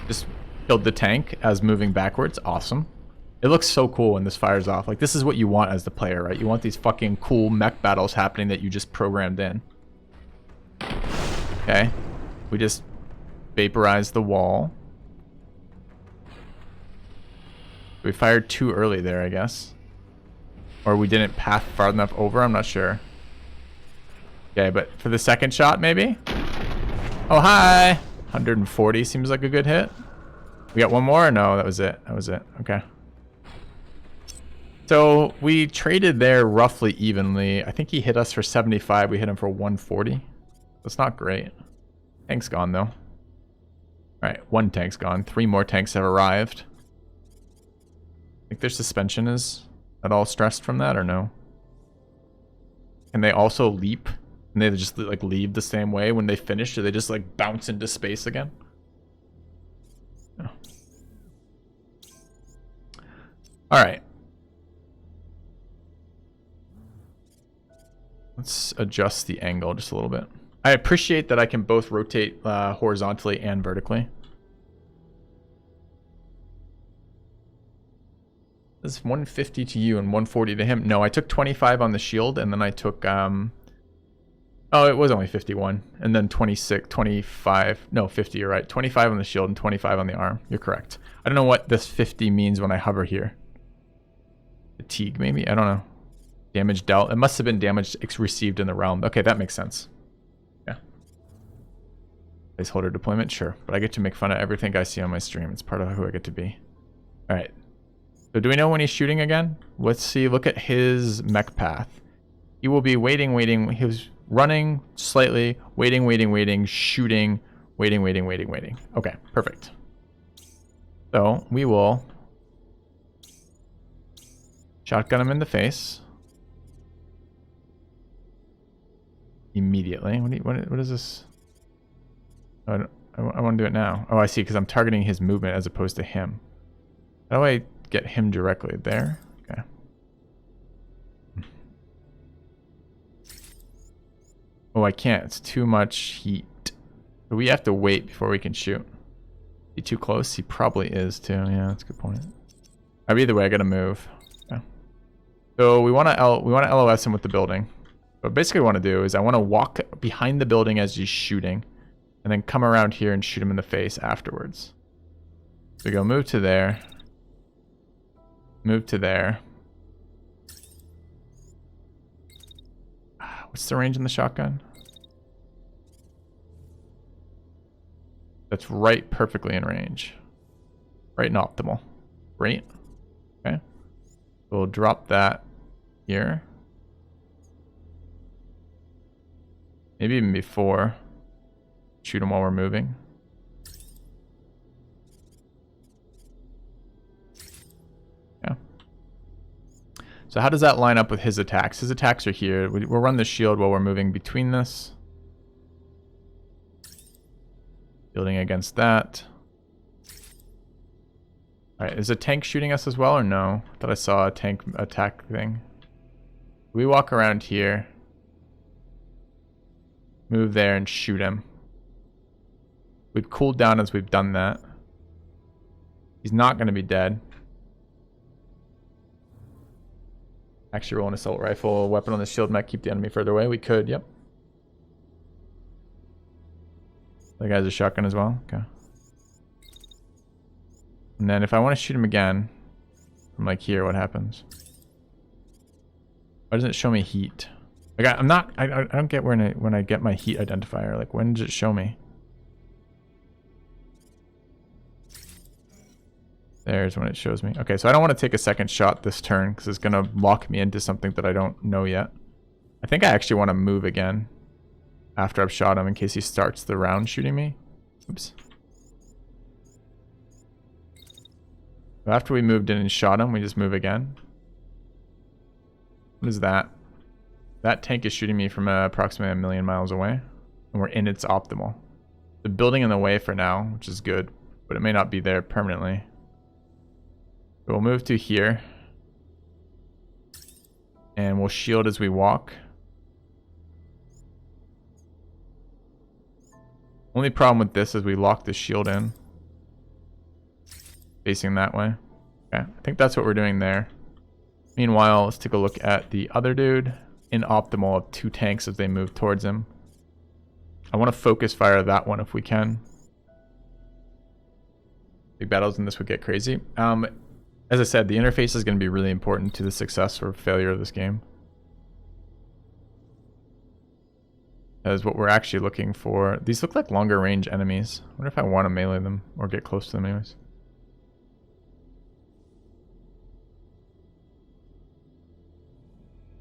Just killed the tank as moving backwards. Awesome. It looks so cool when this fires off. Like, this is what you want as the player, right? You want these fucking cool mech battles happening that you just programmed in. Okay. We just vaporized the wall. We fired too early there, I guess. Or we didn't path far enough over, I'm not sure. Okay, but for the second shot, maybe? Oh, hi! 140 seems like a good hit. We got one more? No, that was it. That was it. Okay. So we traded there roughly evenly. I think he hit us for 75. We hit him for 140. That's not great. Tank's gone, though. All right, one tank's gone. 3 more tanks have arrived. Think their suspension is at all stressed from that or no? Can they also leap? And they just like leave the same way when they finish? Do they just like bounce into space again? No. All right. Let's adjust the angle just a little bit. I appreciate that I can both rotate horizontally and vertically. This is 150 to you and 140 to him. No, I took 25 on the shield and then I took oh, it was only 51. And then 26, 25. No, 50, you're right. 25 on the shield and 25 on the arm. You're correct. I don't know what this 50 means when I hover here. Fatigue, maybe? I don't know. Damage dealt. It must have been damage received in the realm. Okay, that makes sense. Yeah. Placeholder deployment? Sure. But I get to make fun of everything I see on my stream. It's part of who I get to be. Alright. So do we know when he's shooting again? Let's see. Look at his mech path. He will be waiting. He was running slightly, waiting, shooting, waiting. Okay, perfect. So we will shotgun him in the face immediately. What is this? Oh, I want to do it now. Oh, I see, because I'm targeting his movement as opposed to him. How do I get him directly there? Okay. Oh, I can't. It's too much heat. So we have to wait before we can shoot. He too close? He probably is too. Yeah, that's a good point. Either way, I gotta move. Okay. So we want to LOS him with the building. But basically what I want to do is I want to walk behind the building as he's shooting, and then come around here and shoot him in the face afterwards. So we go move to there. Move to there. What's the range in the shotgun? That's right perfectly in range. Right and optimal. Great. Okay. We'll drop that here. Maybe even before. Shoot him while we're moving. Yeah. So how does that line up with his attacks? His attacks are here. We'll run the shield while we're moving between this. Building against that. Alright, is a tank shooting us as well or no? I thought I saw a tank attack thing. We walk around here. Move there and shoot him. We've cooled down as we've done that. He's not going to be dead. Actually roll an assault rifle, weapon on the shield mech, keep the enemy further away. We could, yep. That guy's a shotgun as well. Okay. And then if I want to shoot him again, from like here, what happens? Why doesn't it show me heat? Like I don't get when I get my heat identifier. Like when does it show me? There's when it shows me. Okay, so I don't want to take a second shot this turn because it's going to lock me into something that I don't know yet. I think I actually want to move again after I've shot him in case he starts the round shooting me. Oops. So after we moved in and shot him, we just move again. What is that? That tank is shooting me from approximately 1,000,000 miles away. And we're in its optimal. The building in the way for now, which is good. But it may not be there permanently. So we'll move to here. And we'll shield as we walk. Only problem with this is we lock the shield in. Facing that way. Okay, I think that's what we're doing there. Meanwhile, let's take a look at the other dude. In optimal of 2 tanks as they move towards him. I want to focus fire that one if we can. Big battles in this would get crazy. As I said, the interface is going to be really important to the success or failure of this game. as what we're actually looking for. These look like longer range enemies. I wonder if I want to melee them or get close to them anyways.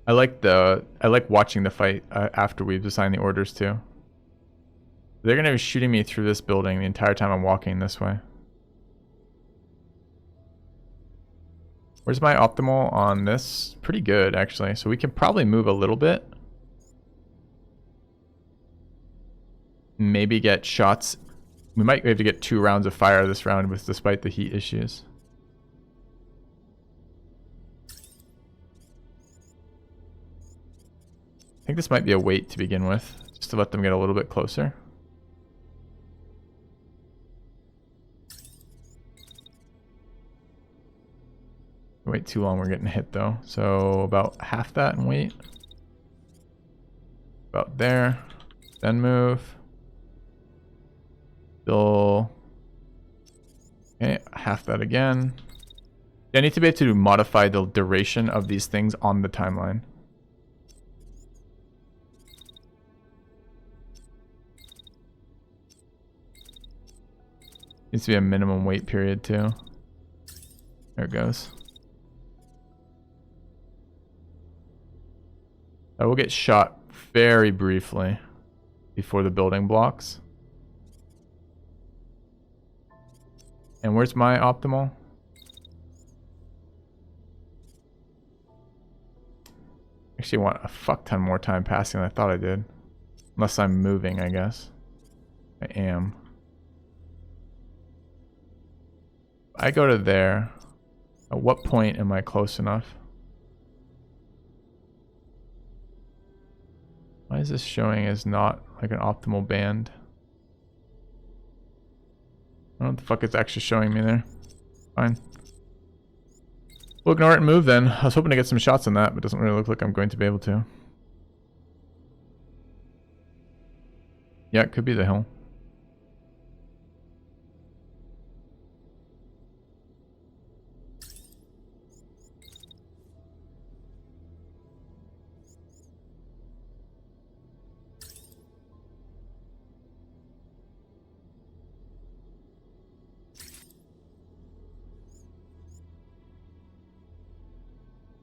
I like watching the fight after we've assigned the orders too. They're gonna be shooting me through this building the entire time I'm walking this way. Where's my optimal on this? Pretty good actually. So we can probably move a little bit. Maybe get shots. We might have to get 2 rounds of fire this round despite the heat issues. I think this might be a wait to begin with, just to let them get a little bit closer. Wait too long, we're getting hit though. So about half that and wait. About there. Then move. Still. Okay, half that again. I need to be able to modify the duration of these things on the timeline. Needs to be a minimum wait period too. There it goes. I will get shot very briefly before the building blocks. And where's my optimal? Actually want a fuck ton more time passing than I thought I did. Unless I'm moving, I guess. I am. I go to there. At what point am I close enough? Why is this showing as not like an optimal band? I don't know what the fuck it's actually showing me there. Fine. We'll ignore it and move then. I was hoping to get some shots on that, but it doesn't really look like I'm going to be able to. Yeah, it could be the hill.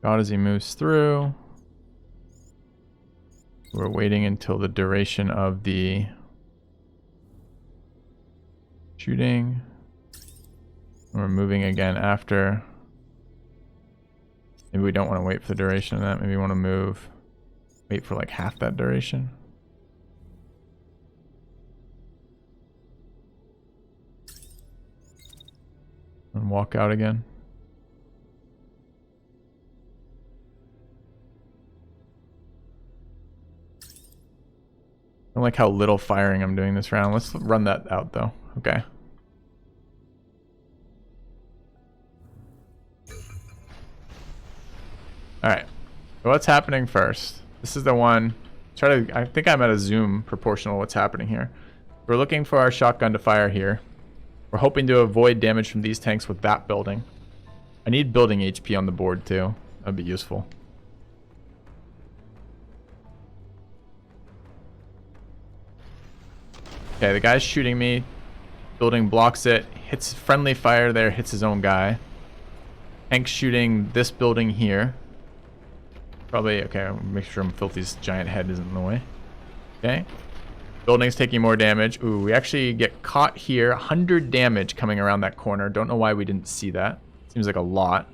God as he moves through. We're waiting until the duration of the shooting. We're moving again after. Maybe we don't want to wait for the duration of that. Maybe we want to move, wait for like half that duration. And walk out again. I don't like how little firing I'm doing this round. Let's run that out though. Okay. Alright. So what's happening first? This is the one. I think I'm at a zoom proportional what's happening here. We're looking for our shotgun to fire here. We're hoping to avoid damage from these tanks with that building. I need building HP on the board too. That'd be useful. Okay, the guy's shooting me. Building blocks it. Hits friendly fire there, hits his own guy. Tank's shooting this building here. Probably, okay, I'll make sure Filthy's giant head isn't in the way. Okay. Building's taking more damage. Ooh, we actually get caught here. 100 damage coming around that corner. Don't know why we didn't see that. Seems like a lot.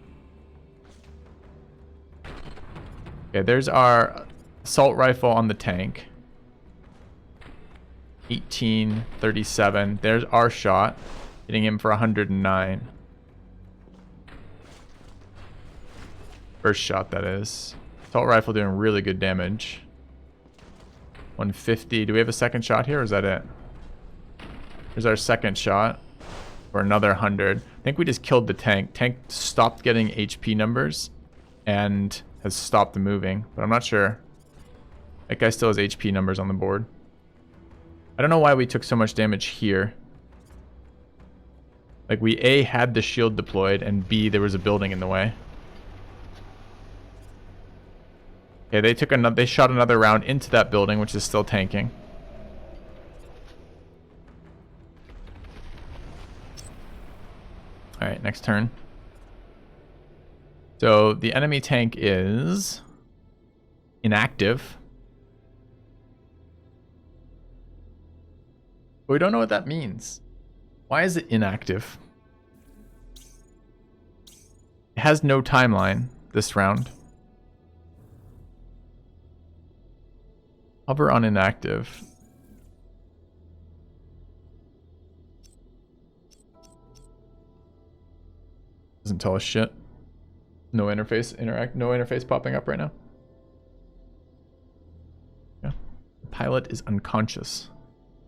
Okay, there's our assault rifle on the tank. 1837. There's our shot. Hitting him for 109. First shot, that is. Assault rifle doing really good damage. 150. Do we have a second shot here, or is that it? Here's our second shot. For another 100. I think we just killed the tank. Tank stopped getting HP numbers and has stopped moving, but I'm not sure. That guy still has HP numbers on the board. I don't know why we took so much damage here. Like, we A, had the shield deployed, and B, there was a building in the way. Okay, they took another. They shot another round into that building, which is still tanking. All right, next turn. So the enemy tank is inactive. But we don't know what that means. Why is it inactive? It has no timeline this round. Hover on inactive. Doesn't tell us shit. No interface no interface popping up right now. Yeah. The pilot is unconscious.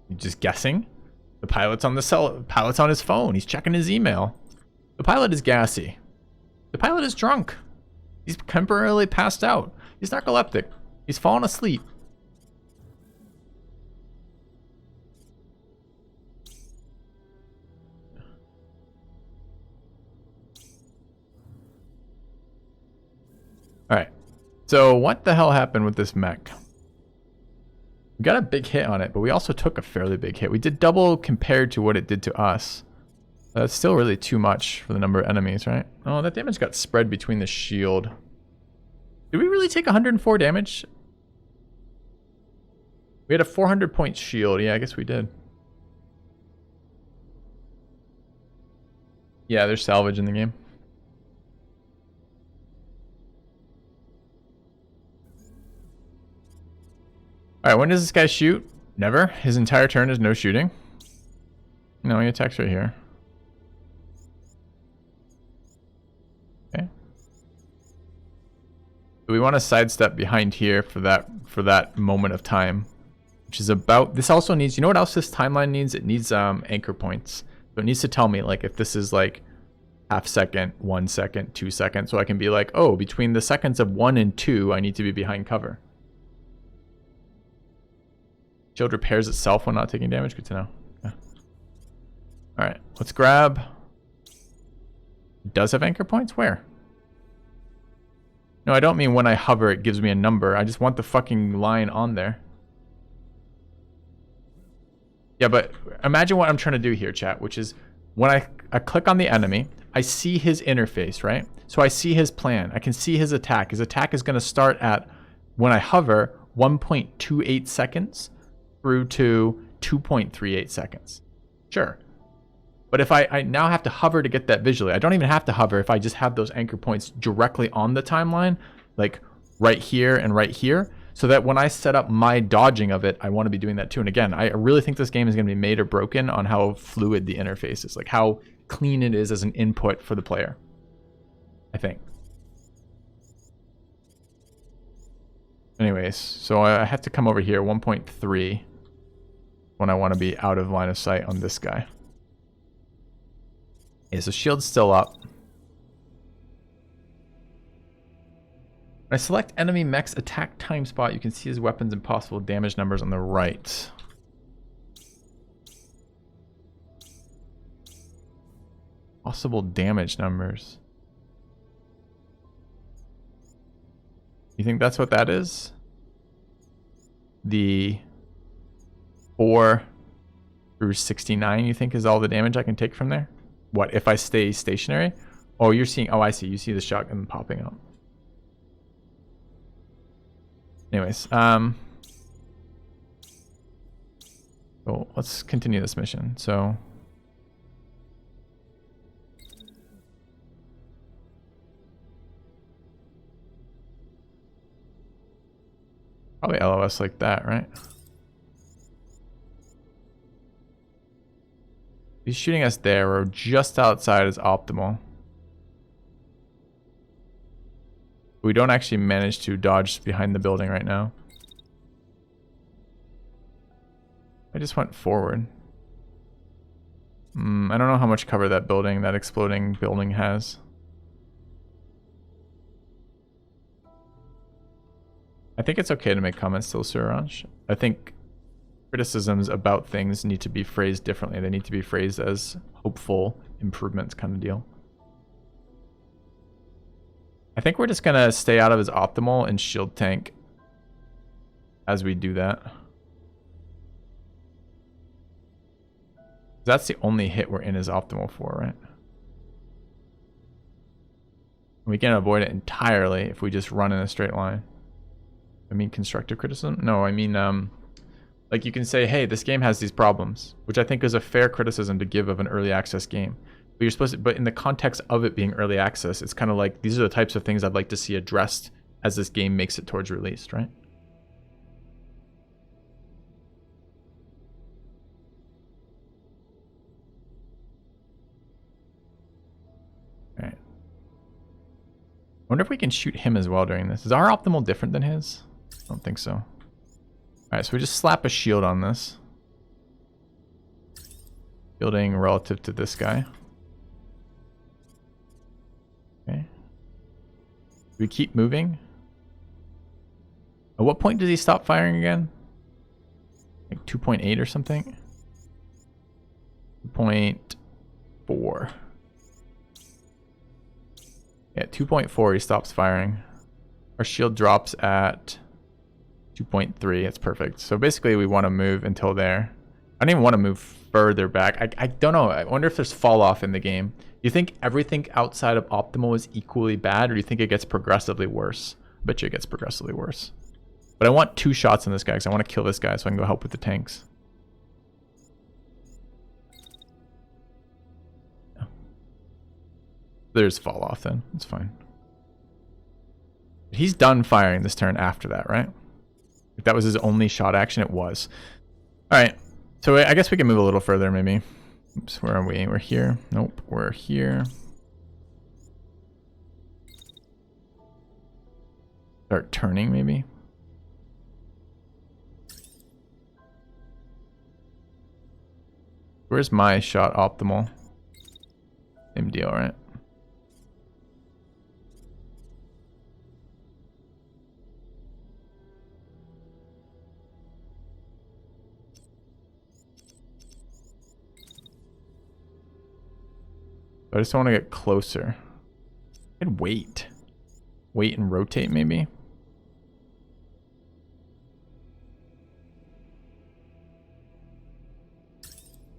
You just guessing? The pilot's on pilot's on his phone. He's checking his email. The pilot is gassy. The pilot is drunk. He's temporarily passed out. He's narcoleptic. He's fallen asleep. Alright, so what the hell happened with this mech? We got a big hit on it, but we also took a fairly big hit. We did double compared to what it did to us. That's still really too much for the number of enemies, right? Oh, that damage got spread between the shield. Did we really take 104 damage? We had a 400 point shield. Yeah, I guess we did. Yeah, there's salvage in the game. Alright, when does this guy shoot? Never. His entire turn is no shooting. No, he attacks right here. Okay. So we want to sidestep behind here for that moment of time. Which is about... This also needs... You know what else this timeline needs? It needs anchor points. So it needs to tell me, like, if this is, like, half second, 1 second, 2 seconds. So I can be like, oh, between the seconds of 1 and 2, I need to be behind cover. Shield repairs itself when not taking damage. Good to know. Yeah. Alright, let's grab... It does have anchor points? Where? No, I don't mean when I hover it gives me a number. I just want the fucking line on there. Yeah, but imagine what I'm trying to do here, chat, which is when I click on the enemy, I see his interface, right? So I see his plan. I can see his attack. His attack is going to start at, when I hover, 1.28 seconds. Through to 2.38 seconds. Sure. But if I now have to hover to get that visually, I don't even have to hover if I just have those anchor points directly on the timeline, like right here and right here, so that when I set up my dodging of it, I want to be doing that too. And again, I really think this game is going to be made or broken on how fluid the interface is, like how clean it is as an input for the player, I think. Anyways, so I have to come over here, 1.3. When I want to be out of line of sight on this guy. Okay, so shield's still up. When I select enemy mech's attack time spot, you can see his weapons and possible damage numbers on the right. Possible damage numbers. You think that's what that is? The 4 through 69, you think, is all the damage I can take from there? What, if I stay stationary? Oh, you're seeing... Oh, I see. You see the shotgun popping up. Anyways, so let's continue this mission. So... Probably LOS like that, right? He's shooting us there. We're just outside is optimal. We don't actually manage to dodge behind the building right now. I just went forward. I don't know how much cover that building, that exploding building has. I think it's okay to make comments still, Suranj. I think criticisms about things need to be phrased differently. They need to be phrased as hopeful improvements kind of deal. I think we're just going to stay out of his optimal and shield tank as we do that. That's the only hit we're in is optimal for, right? We can avoid it entirely if we just run in a straight line. I mean constructive criticism? No, I mean like you can say, hey, this game has these problems, which I think is a fair criticism to give of an early access game. But you're supposed to, but in the context of it being early access, it's kind of like these are the types of things I'd like to see addressed as this game makes it towards release, right? All right. I wonder if we can shoot him as well during this. Is our optimal different than his? I don't think so. All right, so we just slap a shield on this. Shielding relative to this guy. Okay. Do we keep moving? At what point does he stop firing again? Like 2.8 or something? 2.4. Yeah, 2.4 he stops firing. Our shield drops at 2.3. That's perfect. So basically we want to move until there. I don't even want to move further back. I don't know. I wonder if there's fall off in the game. Do you think everything outside of optimal is equally bad, or do you think it gets progressively worse? I bet you it gets progressively worse. But I want 2 shots on this guy because I want to kill this guy so I can go help with the tanks. Yeah. There's fall off then. It's fine. He's done firing this turn after that, right? If that was his only shot action, it was. All right. So I guess we can move a little further maybe. Oops, where are we? We're here. Nope, we're here. Start turning maybe. Where's my shot optimal? Same deal, right? I just want to get closer. And wait. Wait and rotate maybe.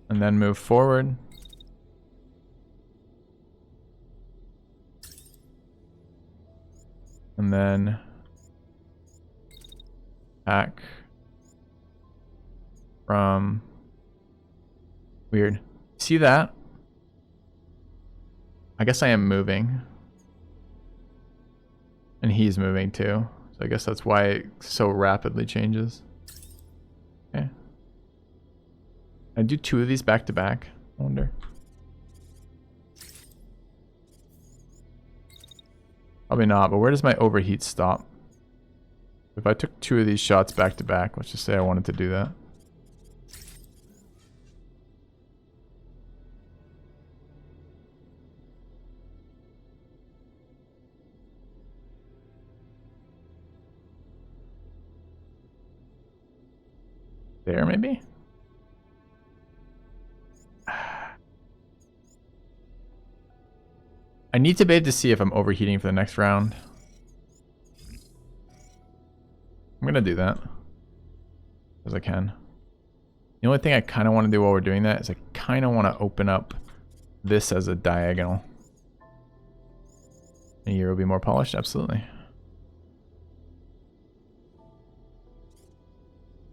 And then move forward. And then back from weird. See that? I guess I am moving. And he's moving too. So I guess that's why it so rapidly changes. Okay. I do 2 of these back to back. I wonder. Probably not, but where does my overheat stop? If I took 2 of these shots back to back, let's just say I wanted to do that. There, maybe? I need to be able to see if I'm overheating for the next round. I'm gonna do that. As I can. The only thing I kind of want to do while we're doing that is I kind of want to open up this as a diagonal. And here will be more polished, absolutely.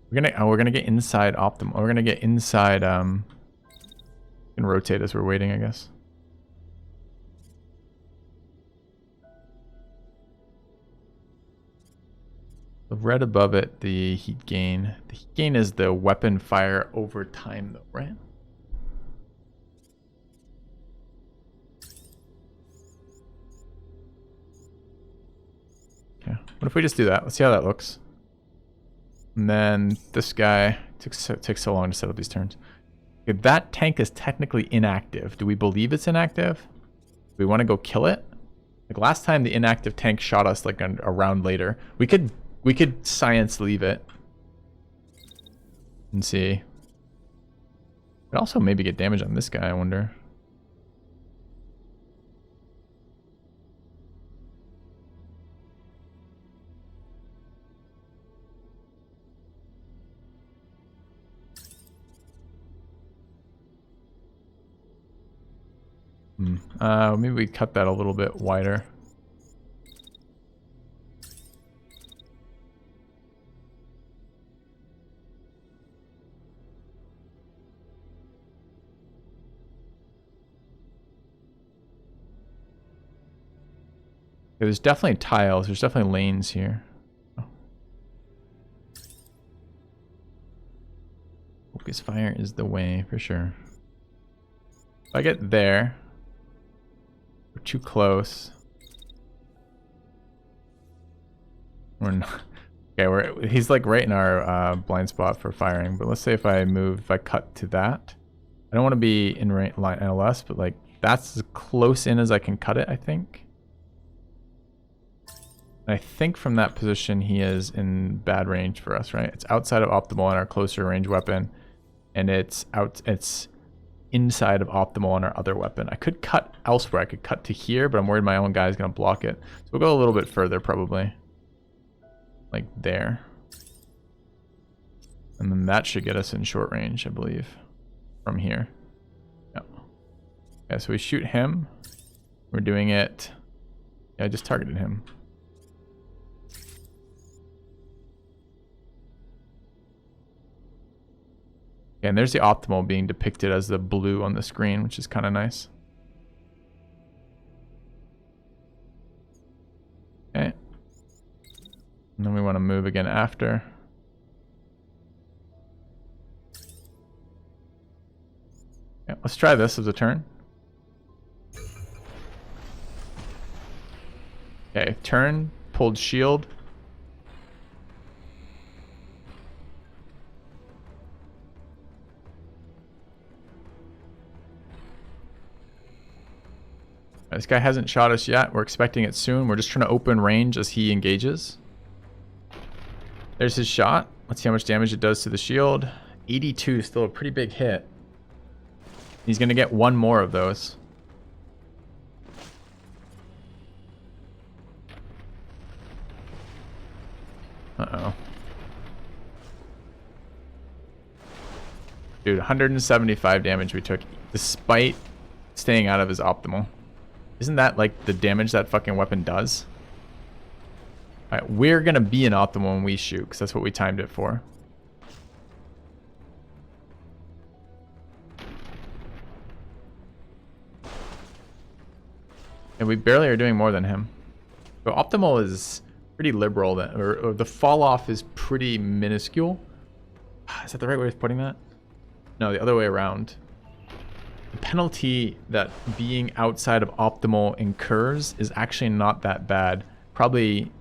We're gonna get inside optimal. We're gonna get inside and rotate as we're waiting, I guess. The red above it, the heat gain. The heat gain is the weapon fire over time though, right? Okay. What if we just do that? Let's see how that looks. And then this guy takes so long to set up these turns. Okay, that tank is technically inactive. Do we believe it's inactive? Do we want to go kill it? Like last time the inactive tank shot us like a round later. We could science leave it. And see. Could also maybe get damage on this guy, I wonder. Maybe we cut that a little bit wider. There's definitely tiles. There's definitely lanes here. Oh. Focus fire is the way for sure. If I get there, we're too close. We're not. Okay, he's like right in our blind spot for firing. But let's say if I cut to that, I don't want to be in line LS, but like that's as close in as I can cut it, I think. And I think from that position he is in bad range for us, right? It's outside of optimal on our closer range weapon, and it's inside of optimal on our other weapon. I could cut elsewhere. I could cut to here, but I'm worried my own guy is going to block it. So we'll go a little bit further probably. Like there. And then that should get us in short range, I believe. From here. Yep. Yeah, so we shoot him. We're doing it. Yeah, I just targeted him. Okay, and there's the optimal being depicted as the blue on the screen, which is kind of nice. Okay. And then we want to move again after. Yeah, let's try this as a turn. Okay, turn, pulled shield. This guy hasn't shot us yet. We're expecting it soon. We're just trying to open range as he engages. There's his shot. Let's see how much damage it does to the shield. 82 is still a pretty big hit. He's going to get one more of those. Uh-oh. Dude, 175 damage we took despite staying out of his optimal. Isn't that like the damage that fucking weapon does? Alright, we're going to be in optimal when we shoot because that's what we timed it for. And we barely are doing more than him. But optimal is pretty liberal, or the fall off is pretty minuscule. Is that the right way of putting that? No, the other way around. The penalty that being outside of optimal incurs is actually not that bad. Probably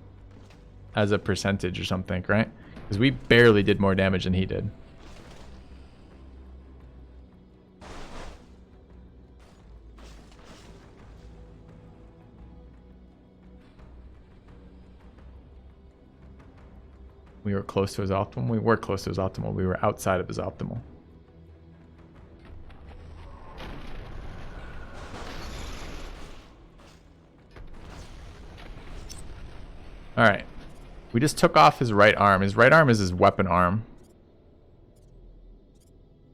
as a percentage or something, right? Because we barely did more damage than he did. We were close to his optimal. We were close to his optimal. We were outside of his optimal. All right. We just took off his right arm. His right arm is his weapon arm,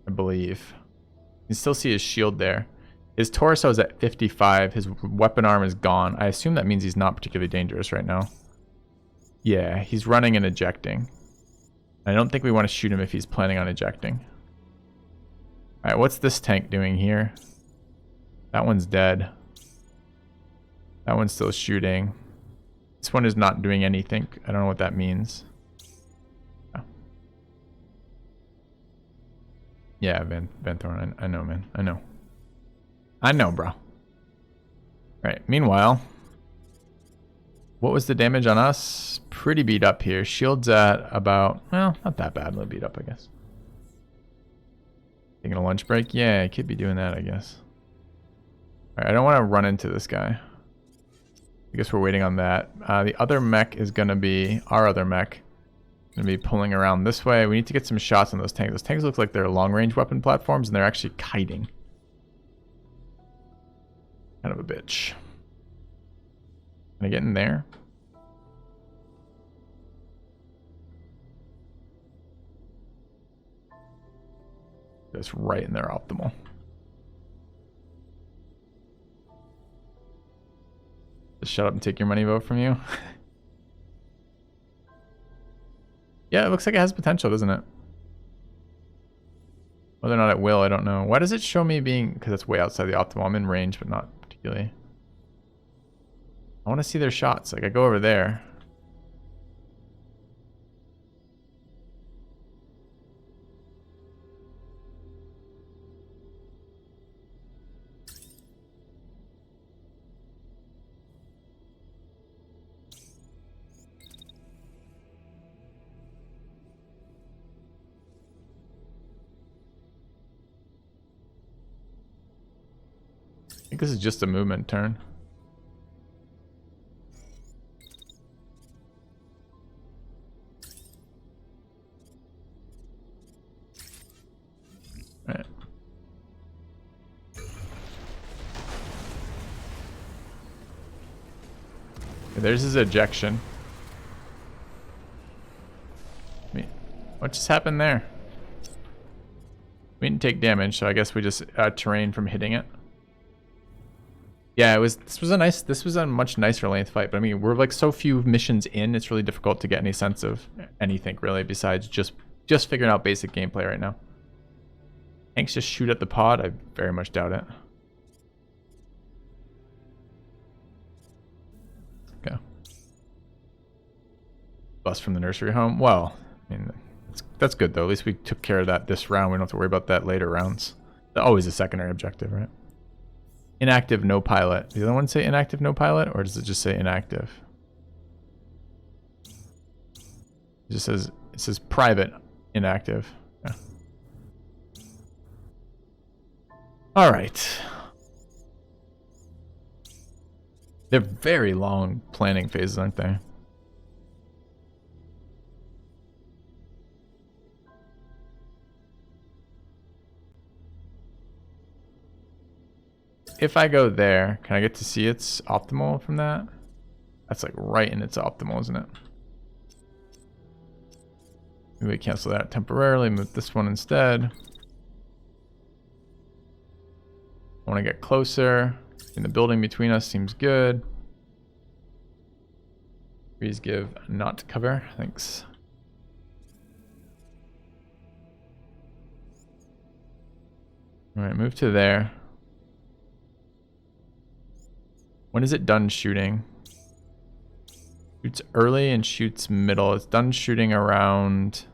I believe. You can still see his shield there. His torso is at 55. His weapon arm is gone. I assume that means he's not particularly dangerous right now. Yeah, he's running and ejecting. I don't think we want to shoot him if he's planning on ejecting. Alright, what's this tank doing here? That one's dead. That one's still shooting. This one is not doing anything. I don't know what that means. Oh. Yeah, Van Thorn. I know, man. I know. I know, bro. Alright, meanwhile... What was the damage on us? Pretty beat up here. Shield's at about... Well, not that bad. A little beat up, I guess. Taking a lunch break? Yeah, I could be doing that, I guess. Alright, I don't want to run into this guy. I guess we're waiting on that. The other mech is going to be... Our other mech. Going to be pulling around this way. We need to get some shots on those tanks. Those tanks look like they're long-range weapon platforms, and they're actually kiting. Kind of a bitch. Can I get in there? That's right in there, optimal. Just shut up and take your money vote from you. Yeah, it looks like it has potential, doesn't it? Whether or not it will, I don't know. Why does it show me being... Because it's way outside the optimal. I'm in range, but not particularly. I want to see their shots. Like, I go over there. I think this is just a movement turn. Right. There's his ejection. What just happened there? We didn't take damage, so I guess we just terrain from hitting it. Yeah, it was. This was a much nicer length fight. But I mean, we're like so few missions in. It's really difficult to get any sense of anything really besides just figuring out basic gameplay right now. Tanks just shoot at the pod. I very much doubt it. Okay. Bus from the nursery home. Well, I mean, that's good though. At least we took care of that this round. We don't have to worry about that later rounds. That's always a secondary objective, right? Inactive, no pilot. Does the other one say inactive, no pilot, or does it just say inactive? It just says, private, inactive. Yeah. All right. They're very long planning phases, aren't they? If I go there, can I get to see its optimal from that? That's like right in its optimal, isn't it? Maybe we cancel that temporarily, move this one instead. I want to get closer. In the building between us seems good. Please give not cover, thanks. All right, move to there. When is it done shooting? Shoots early and shoots middle. It's done shooting around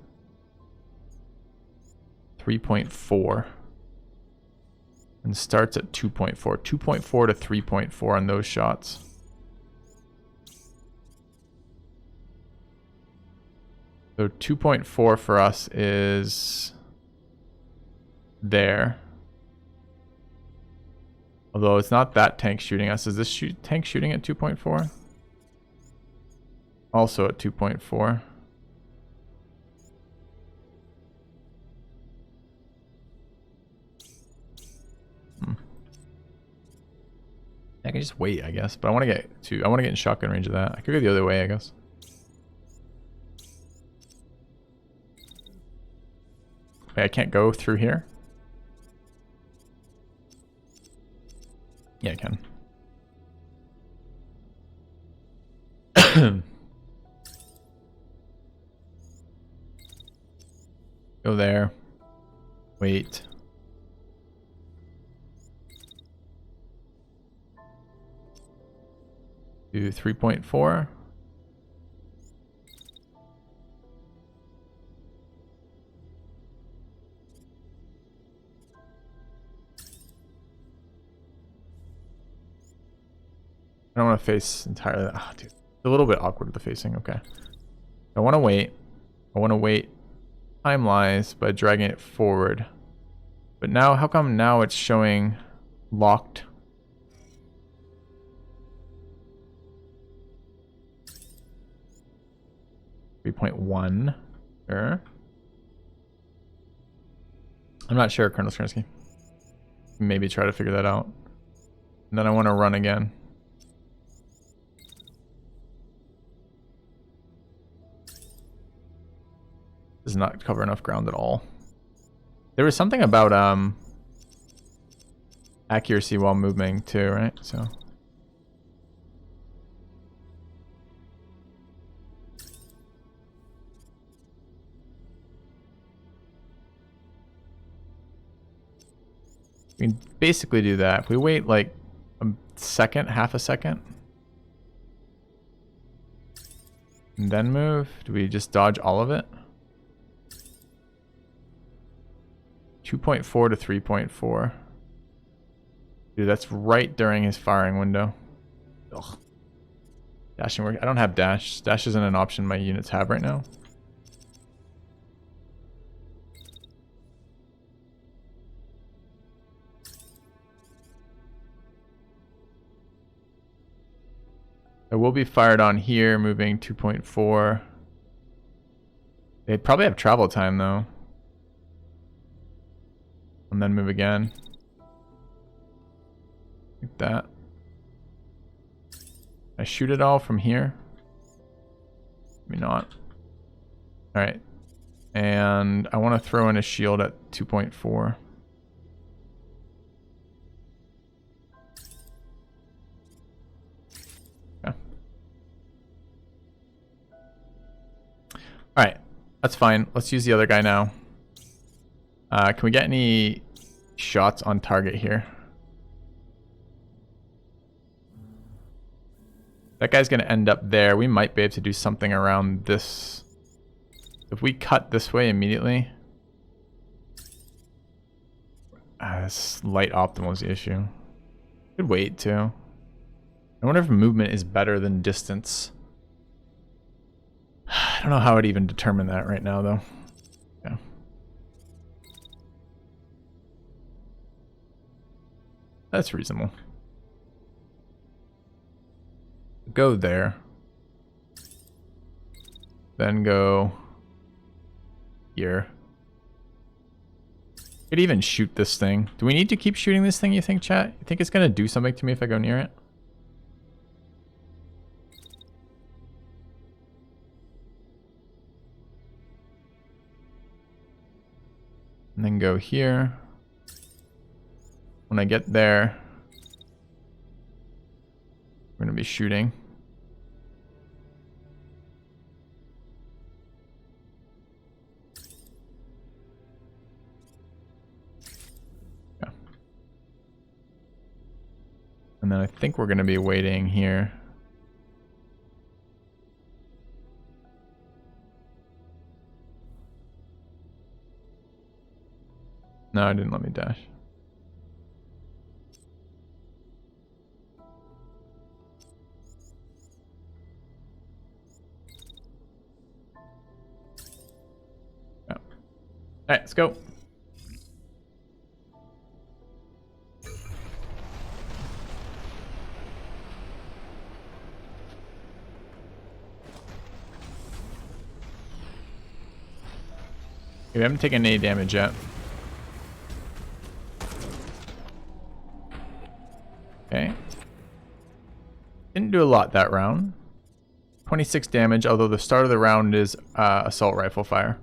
3.4 and starts at 2.4. 2.4 to 3.4 on those shots. So 2.4 for us is there. Although it's not that tank shooting us. Is this tank shooting at 2.4? Also at 2.4. I can just wait, I guess. But I want to get in shotgun range of that. I could go the other way, I guess. Wait, I can't go through here? Yeah, I can. Go there. Wait. Do 3.4. I don't want to face entirely. Oh, dude. It's a little bit awkward with the facing. Okay. I want to wait. I want to wait time-wise by dragging it forward. But now, how come now it's showing locked? .1. Sure. I'm not sure, Colonel Skrinsky. Maybe try to figure that out. And then I want to run again. Does not cover enough ground at all. There was something about accuracy while moving too, right? So We can basically do that. If we wait like a second, half a second, and then move, do we just dodge all of it? 2.4 to 3.4. Dude, that's right during his firing window. Ugh. Dashing work. I don't have dash. Dash isn't an option my units have right now. It will be fired on here, moving 2.4. They'd probably have travel time though. And then move again. Like that. I shoot it all from here? Maybe not. Alright. And I want to throw in a shield at 2.4. Okay. Alright. That's fine. Let's use the other guy now. Can we get any shots on target here? That guy's going to end up there. We might be able to do something around this. If we cut this way immediately. This light optimal is the issue. Could wait too. I wonder if movement is better than distance. I don't know how I'd even determine that right now though. Yeah. That's reasonable. Go there. Then go here. Could even shoot this thing. Do we need to keep shooting this thing, you think, chat? You think it's gonna do something to me if I go near it? And then go here. When I get there, we're gonna be shooting. Yeah. And then I think we're gonna be waiting here. No, it didn't let me dash. Yeah. Alright, let's go. We haven't taken any damage yet. Okay. Didn't do a lot that round. 26 damage, although the start of the round is assault rifle fire.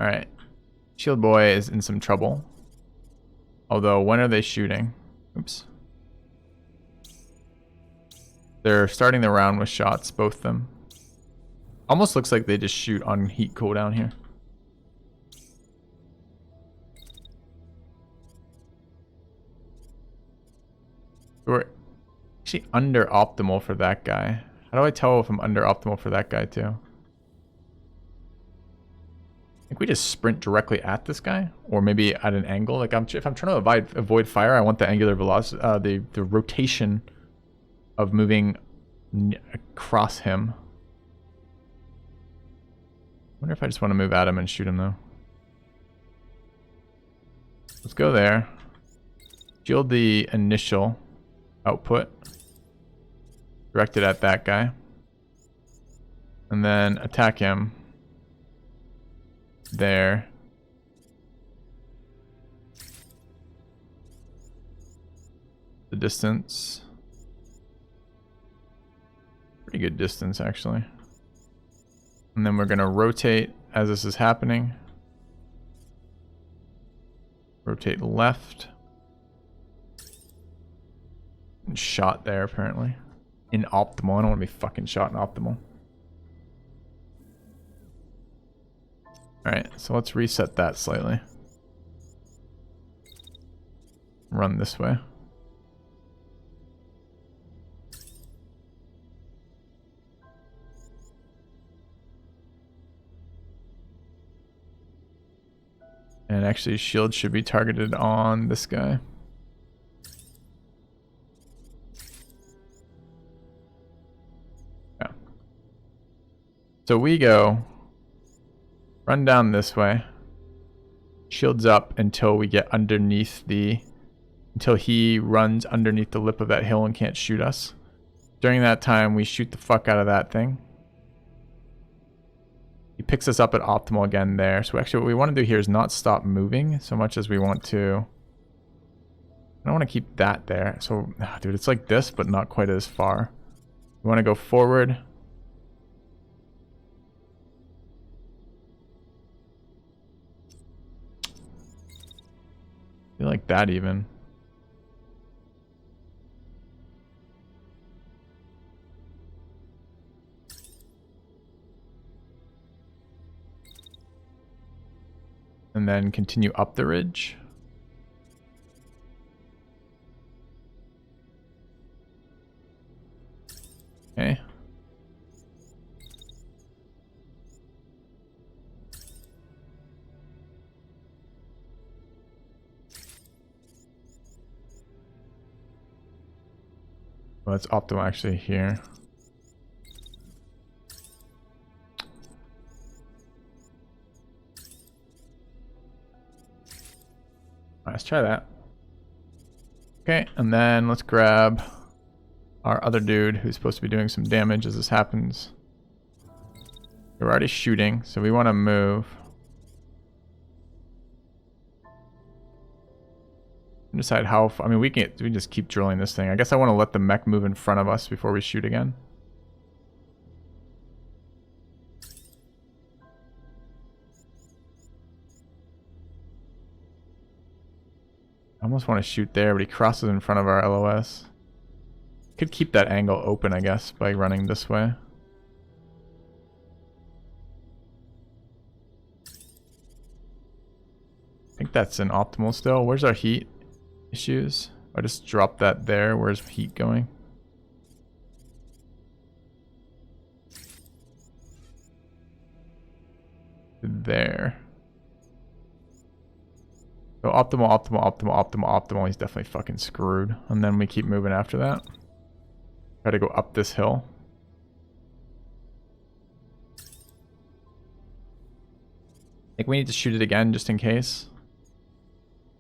Alright. Shield boy is in some trouble. Although, when are they shooting? Oops. They're starting the round with shots, both of them. Almost looks like they just shoot on heat cooldown here. We're actually under optimal for that guy. How do I tell if I'm under optimal for that guy too? I think we just sprint directly at this guy, or maybe at an angle. Like if I'm trying to avoid fire, I want the angular velocity, the rotation of moving across him. I wonder if I just want to move at him and shoot him though. Let's go there. Shield the initial output. Directed at that guy. And then attack him. There. The distance. Pretty good distance actually. And then we're going to rotate as this is happening. Rotate left. And shot there apparently. In optimal. I don't want to be fucking shot in optimal. Alright, so let's reset that slightly. run this way. And actually, shield should be targeted on this guy. Yeah. So we go, run down this way. Shields up until we get underneath until he runs underneath the lip of that hill and can't shoot us. During that time, we shoot the fuck out of that thing. He picks us up at optimal again there. So actually what we want to do here is not stop moving so much as we want to... I don't want to keep that there. So, dude, it's like this, but not quite as far. We want to go forward. I feel like that even. And then continue up the ridge. Okay. Well, it's optimal actually here. Let's try that. Okay, and then let's grab our other dude who's supposed to be doing some damage as this happens. We're already shooting, so we want to move. And decide how... I mean, we can just keep drilling this thing. I guess I want to let the mech move in front of us before we shoot again. I almost want to shoot there, but he crosses in front of our LOS. Could keep that angle open, I guess, by running this way. I think that's an optimal still. Where's our heat issues? I just dropped that there. Where's heat going? There. So optimal, optimal, optimal, optimal, optimal. He's definitely fucking screwed. And then we keep moving after that. Try to go up this hill. I think we need to shoot it again just in case.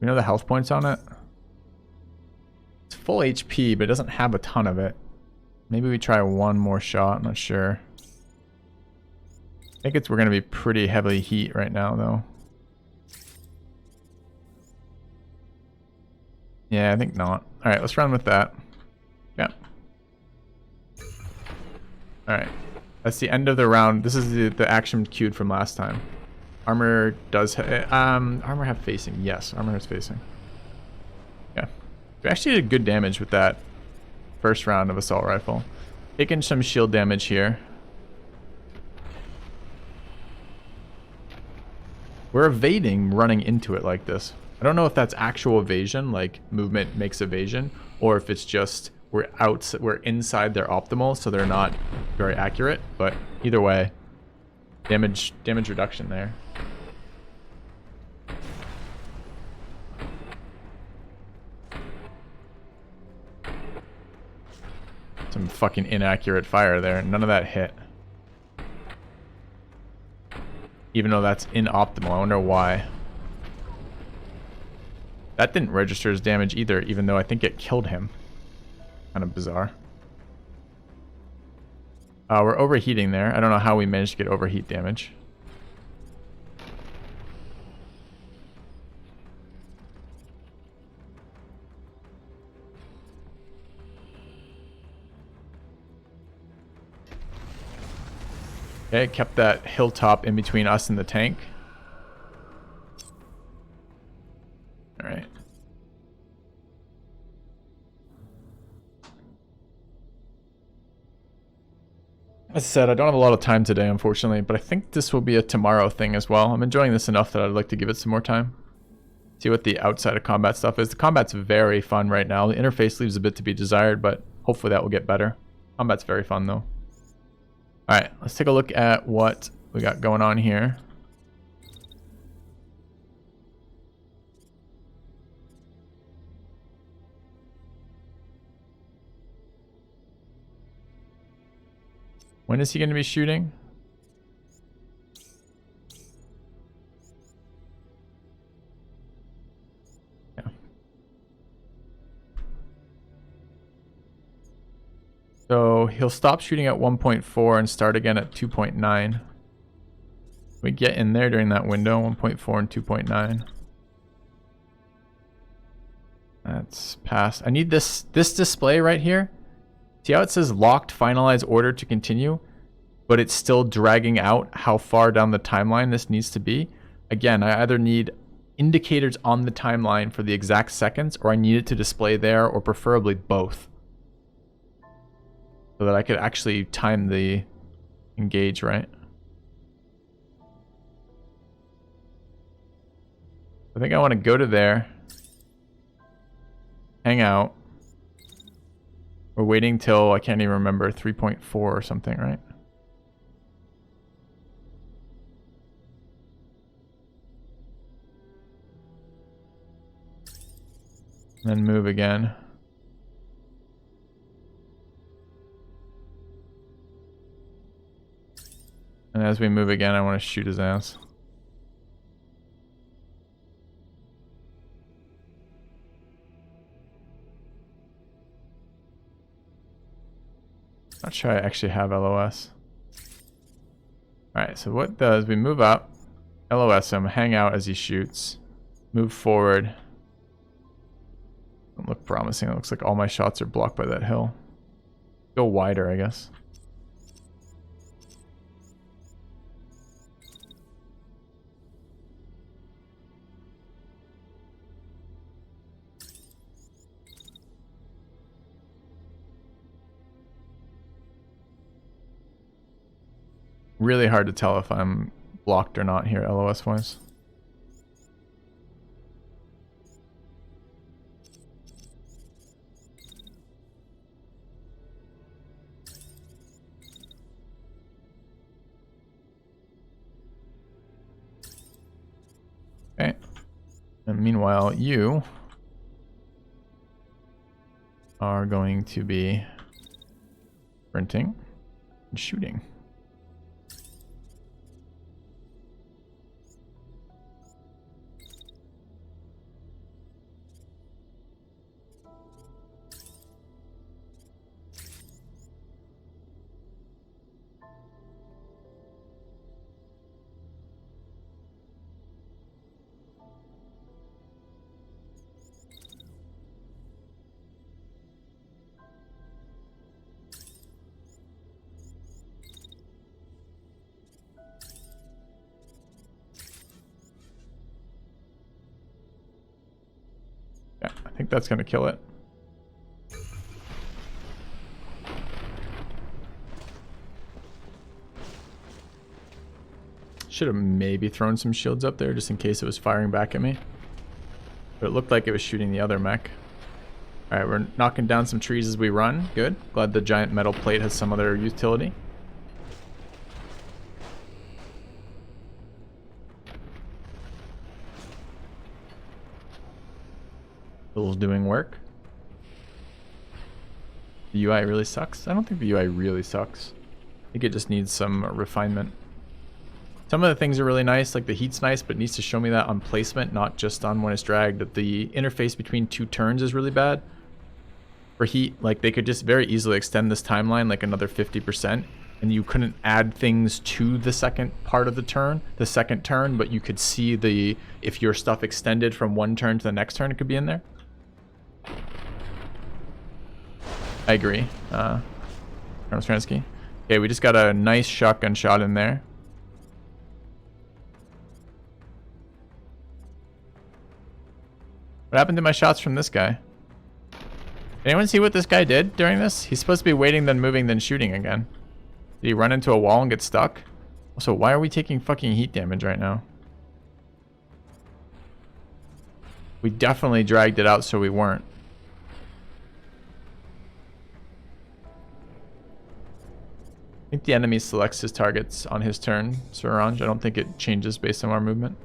We know the health points on it. It's full HP, but it doesn't have a ton of it. Maybe we try one more shot. I'm not sure. I think we're going to be pretty heavily heat right now, though. Yeah, I think not. Alright, let's run with that. Yeah. Alright. That's the end of the round. This is the action queued from last time. Armor does... armor have facing. Yes, armor has facing. Yeah. We actually did good damage with that first round of assault rifle. Taking some shield damage here. We're evading running into it like this. I don't know if that's actual evasion, like movement makes evasion, or if it's just we're inside their optimal, so they're not very accurate. But either way, damage reduction there. Some fucking inaccurate fire there. None of that hit. Even though that's inoptimal, I wonder why. That didn't register as damage either, even though I think it killed him. Kind of bizarre. We're overheating there. I don't know how we managed to get overheat damage. Okay, kept that hilltop in between us and the tank. Alright. As I said, I don't have a lot of time today, unfortunately, but I think this will be a tomorrow thing as well. I'm enjoying this enough that I'd like to give it some more time. See what the outside of combat stuff is. The combat's very fun right now. The interface leaves a bit to be desired, but hopefully that will get better. Combat's very fun though. Alright, let's take a look at what we got going on here. When is he going to be shooting? Yeah. So he'll stop shooting at 1.4 and start again at 2.9. We get in there during that window, 1.4 and 2.9. That's passed. I need this display right here. See how it says locked finalize order to continue, but it's still dragging out how far down the timeline this needs to be. Again, I either need indicators on the timeline for the exact seconds, or I need it to display there, or preferably both, so that I could actually time the engage right. I think I want to go to there, hang out. We're waiting till, I can't even remember, 3.4 or something, right? And then move again. And as we move again, I want to shoot his ass. Not sure I actually have LOS. Alright, so what does, we move up, LOS him, hang out as he shoots, move forward. Doesn't look promising. It looks like all my shots are blocked by that hill. Go wider, I guess. Really hard to tell if I'm blocked or not here, LOS wise. Okay. And meanwhile, you are going to be sprinting and shooting. Yeah, I think that's going to kill it. Should have maybe thrown some shields up there just in case it was firing back at me. But it looked like it was shooting the other mech. Alright, we're knocking down some trees as we run. Good. Glad the giant metal plate has some other utility. Bill's doing work. The UI really sucks. I don't think the UI really sucks. I think it just needs some refinement. Some of the things are really nice, like the heat's nice, but it needs to show me that on placement, not just on when it's dragged. The interface between two turns is really bad. For heat, like they could just very easily extend this timeline like another 50%, and you couldn't add things to the second part of the turn, the second turn, but you could see the, if your stuff extended from one turn to the next turn, it could be in there. I agree. Okay, we just got a nice shotgun shot in there. What happened to my shots from this guy? Anyone see what this guy did during this? He's supposed to be waiting, then moving, then shooting again. Did he run into a wall and get stuck? Also, why are we taking fucking heat damage right now? We definitely dragged it out so we weren't. I think the enemy selects his targets on his turn, Sir Orange. I don't think it changes based on our movement.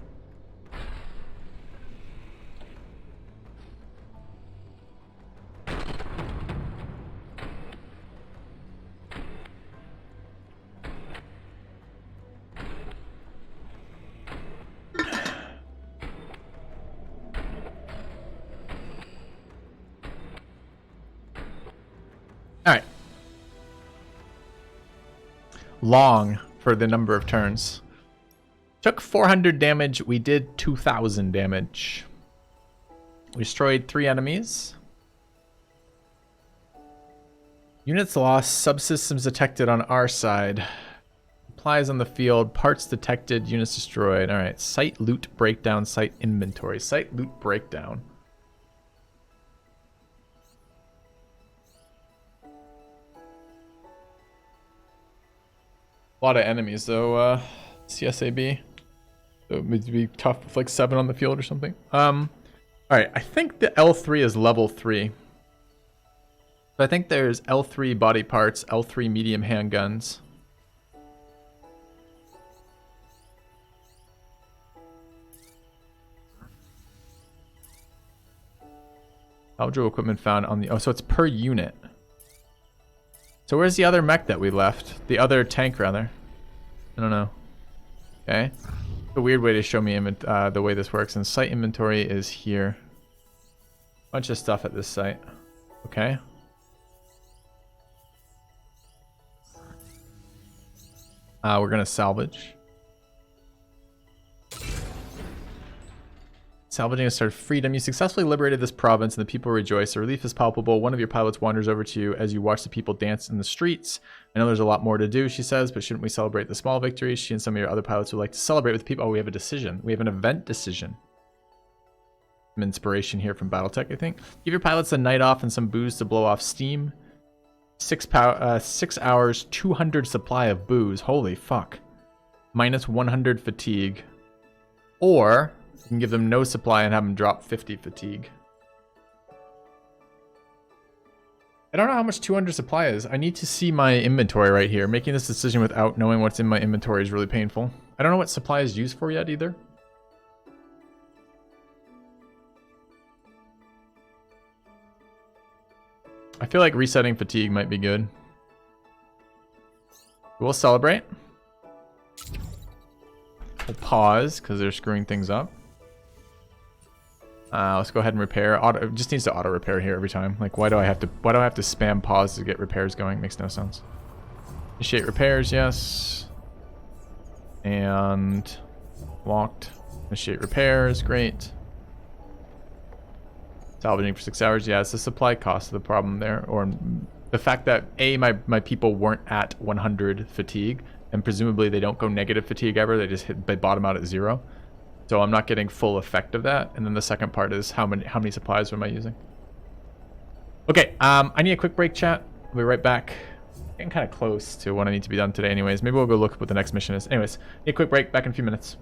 Alright. Long for the number of turns. Took 400 damage. We did 2,000 damage. We destroyed 3 enemies. Units lost. Subsystems detected on our side. Supplies on the field. Parts detected. Units destroyed. Alright. Site loot breakdown. Site inventory. Site loot breakdown. A lot of enemies though, CSAB. So it would be tough with like 7 on the field or something. Alright, I think the L3 is level 3. So I think there's L3 body parts, L3 medium handguns. Salvageable equipment found on the... Oh, so it's per unit. So where's the other mech that we left? The other tank, rather. I don't know. Okay. It's a weird way to show me the way this works. And site inventory is here. Bunch of stuff at this site. Okay. We're going to salvage. Salvaging has started freedom. You successfully liberated this province and the people rejoice. The relief is palpable. One of your pilots wanders over to you as you watch the people dance in the streets. I know there's a lot more to do, she says, but shouldn't we celebrate the small victories? She and some of your other pilots would like to celebrate with people. Oh, we have a decision. We have an event decision. Some inspiration here from Battletech, I think. Give your pilots a night off and some booze to blow off steam. 6 hours, 200 supply of booze. Holy fuck. Minus 100 fatigue. Or... you can give them no supply and have them drop 50 fatigue. I don't know how much 200 supply is. I need to see my inventory right here. Making this decision without knowing what's in my inventory is really painful. I don't know what supply is used for yet either. I feel like resetting fatigue might be good. We'll celebrate. We'll pause because they're screwing things up. Let's go ahead and repair. It just needs to auto repair here every time. Like, why do I have to spam pause to get repairs going? Makes no sense. Initiate repairs, yes. And locked. Initiate repairs, great. Salvaging for 6 hours, yeah, it's the supply cost of the problem there, or the fact that my people weren't at 100 fatigue, and presumably they don't go negative fatigue ever. They bottom out at 0. So I'm not getting full effect of that. And then the second part is how many supplies am I using? Okay, I need a quick break, chat. I'll be right back. Getting kind of close to what I need to be done today anyways. Maybe we'll go look at what the next mission is. Anyways, need a quick break. Back in a few minutes.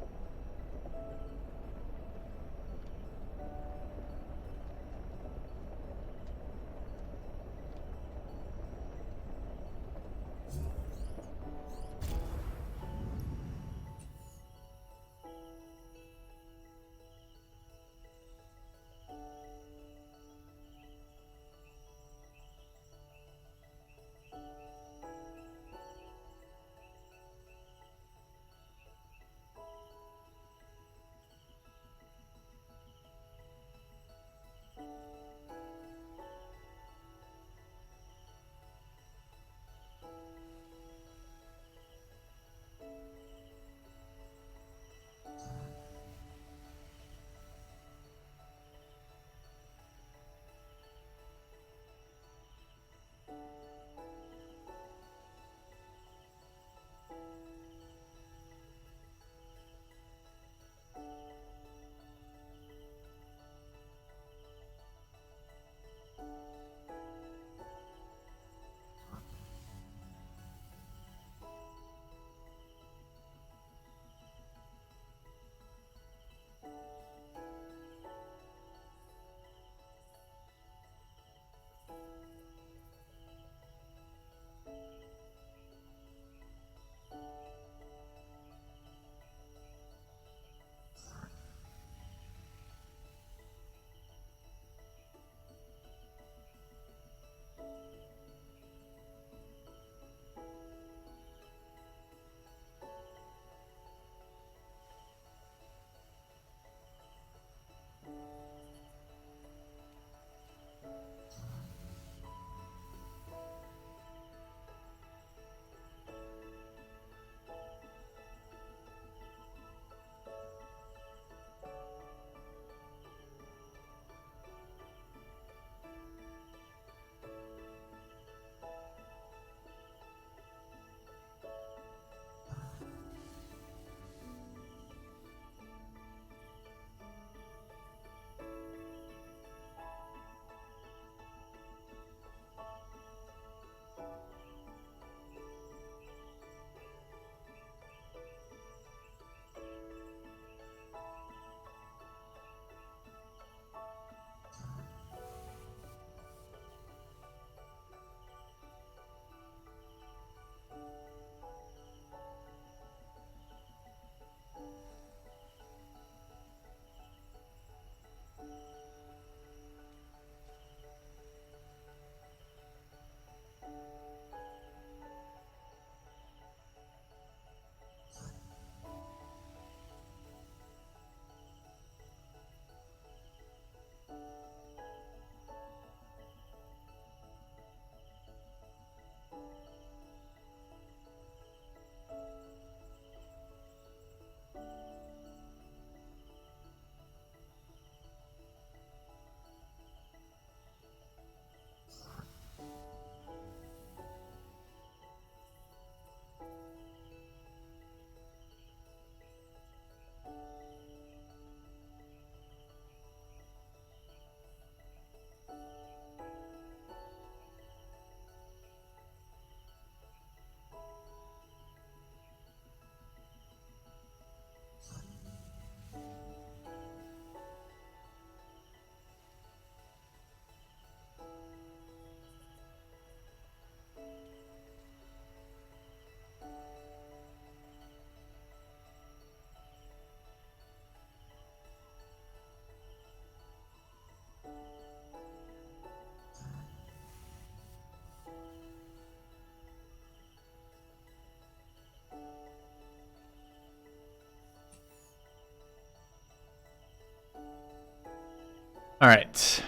All right.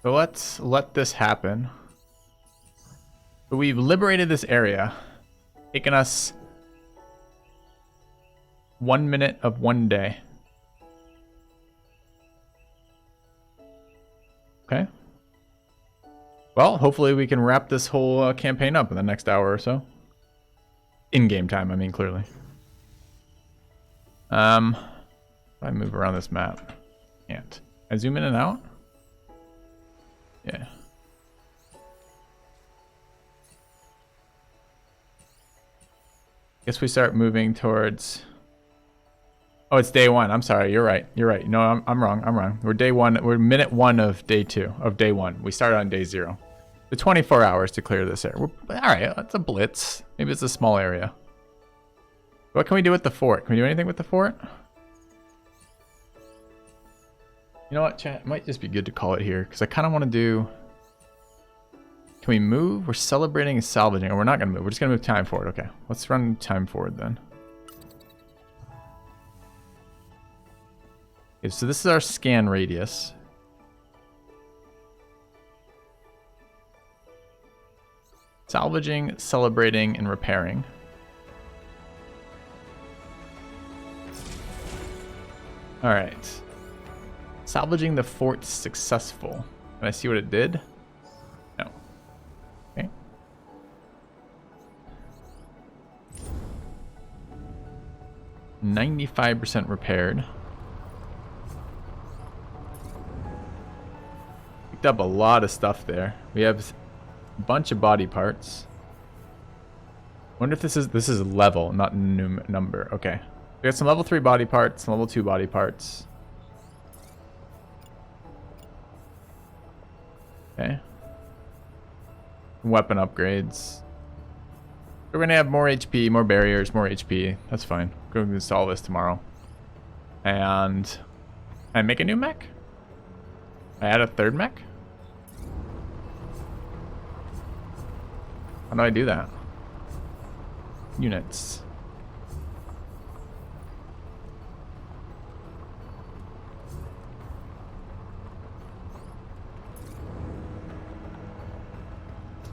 So let's let this happen. So we've liberated this area, taken us 1 minute of 1 day. Okay. Well, hopefully we can wrap this whole campaign up in the next hour or so. In-game time, I mean, clearly. If I move around this map, can't. I zoom in and out? Yeah. Guess we start moving towards... Oh, it's day 1. I'm sorry. You're right. You're right. No, I'm wrong. I'm wrong. We're day 1. We're minute 1 of day 2 of day 1. We started on day 0. The 24 hours to clear this area. All right, that's a blitz. Maybe it's a small area. What can we do with the fort? Can we do anything with the fort? You know what, chat? It might just be good to call it here because I kind of want to do... Can we move? We're celebrating and salvaging. Or we're not going to move. We're just going to move time forward. Okay, let's run time forward then. Okay, so this is our scan radius. Salvaging, celebrating, and repairing. All right. Salvaging the fort successful. Can I see what it did? No. Okay. %95 repaired. Picked up a lot of stuff there. We have a bunch of body parts. Wonder if this is level, not number. Okay. We got some level 3 body parts, some level 2 body parts. Okay. Weapon upgrades. We're gonna have more HP, more barriers, more HP. That's fine. Go install this tomorrow. And I make a new mech? I add a 3rd mech? How do I do that? Units.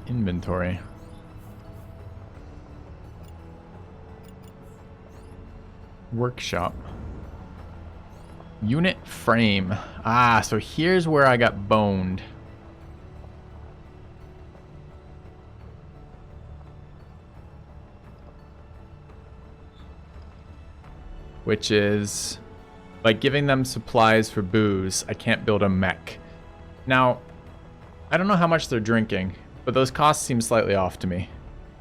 Inventory. Workshop. Unit frame. Ah, so here's where I got boned. Which is by giving them supplies for booze, I can't build a mech. Now, I don't know how much they're drinking, but those costs seem slightly off to me.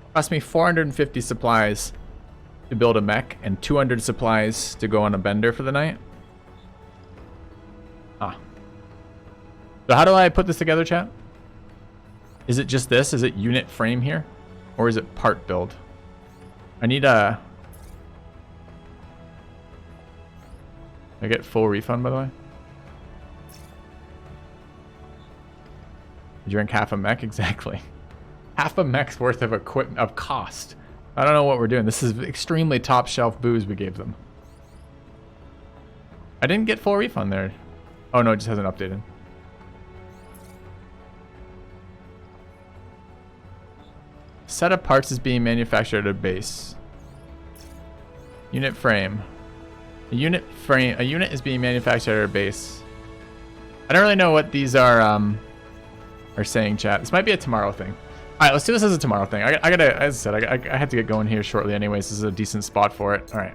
It cost me 450 supplies to build a mech and 200 supplies to go on a bender for the night. Ah. So how do I put this together, chat? Is it just this? Is it unit frame here? Or is it part build? I need a... I get full refund, by the way? You drink half a mech? Exactly. Half a mech's worth of equipment, of cost. I don't know what we're doing. This is extremely top shelf booze we gave them. I didn't get full refund there. Oh no, it just hasn't updated. Set of parts is being manufactured at a base. Unit frame. A unit is being manufactured at a base. I don't really know what these are saying, chat. This might be a tomorrow thing. All right, let's do this as a tomorrow thing. I gotta, as I said, I had to get going here shortly anyways. This is a decent spot for it. All right.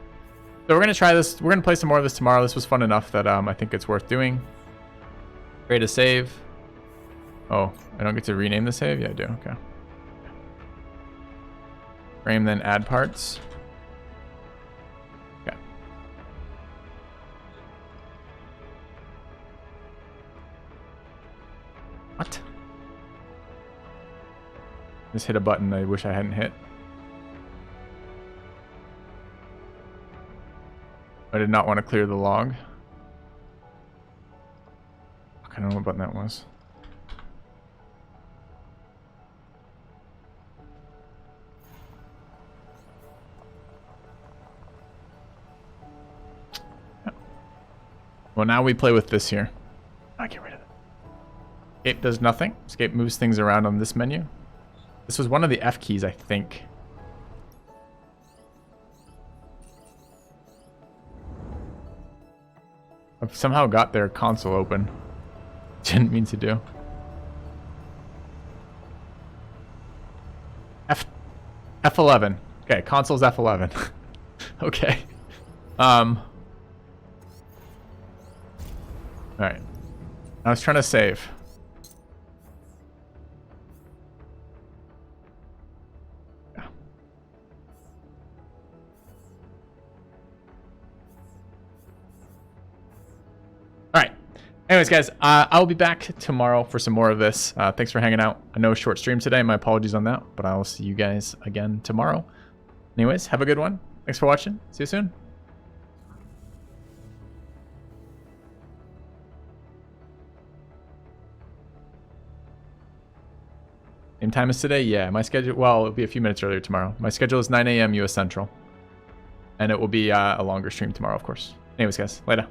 So we're gonna try this. We're gonna play some more of this tomorrow. This was fun enough that I think it's worth doing. Create a save. Oh, I don't get to rename the save? Yeah, I do. Okay. Frame, then add parts. Okay. What? Just hit a button I wish I hadn't hit. I did not want to clear the log. I don't know what button that was. Well, now we play with this here. I get rid of it. Escape does nothing. Escape moves things around on this menu. This was one of the F keys, I think. I've somehow got their console open. Didn't mean to do. F11. Okay, console's F11. Okay. Alright. I was trying to save. Yeah. Alright. Anyways, guys, I'll be back tomorrow for some more of this. Thanks for hanging out. I know a short stream today. My apologies on that, but I will see you guys again tomorrow. Anyways, have a good one. Thanks for watching. See you soon. Same time as today? Yeah, my schedule... Well, it'll be a few minutes earlier tomorrow. My schedule is 9 a.m. U.S. Central. And it will be a longer stream tomorrow, of course. Anyways, guys, later.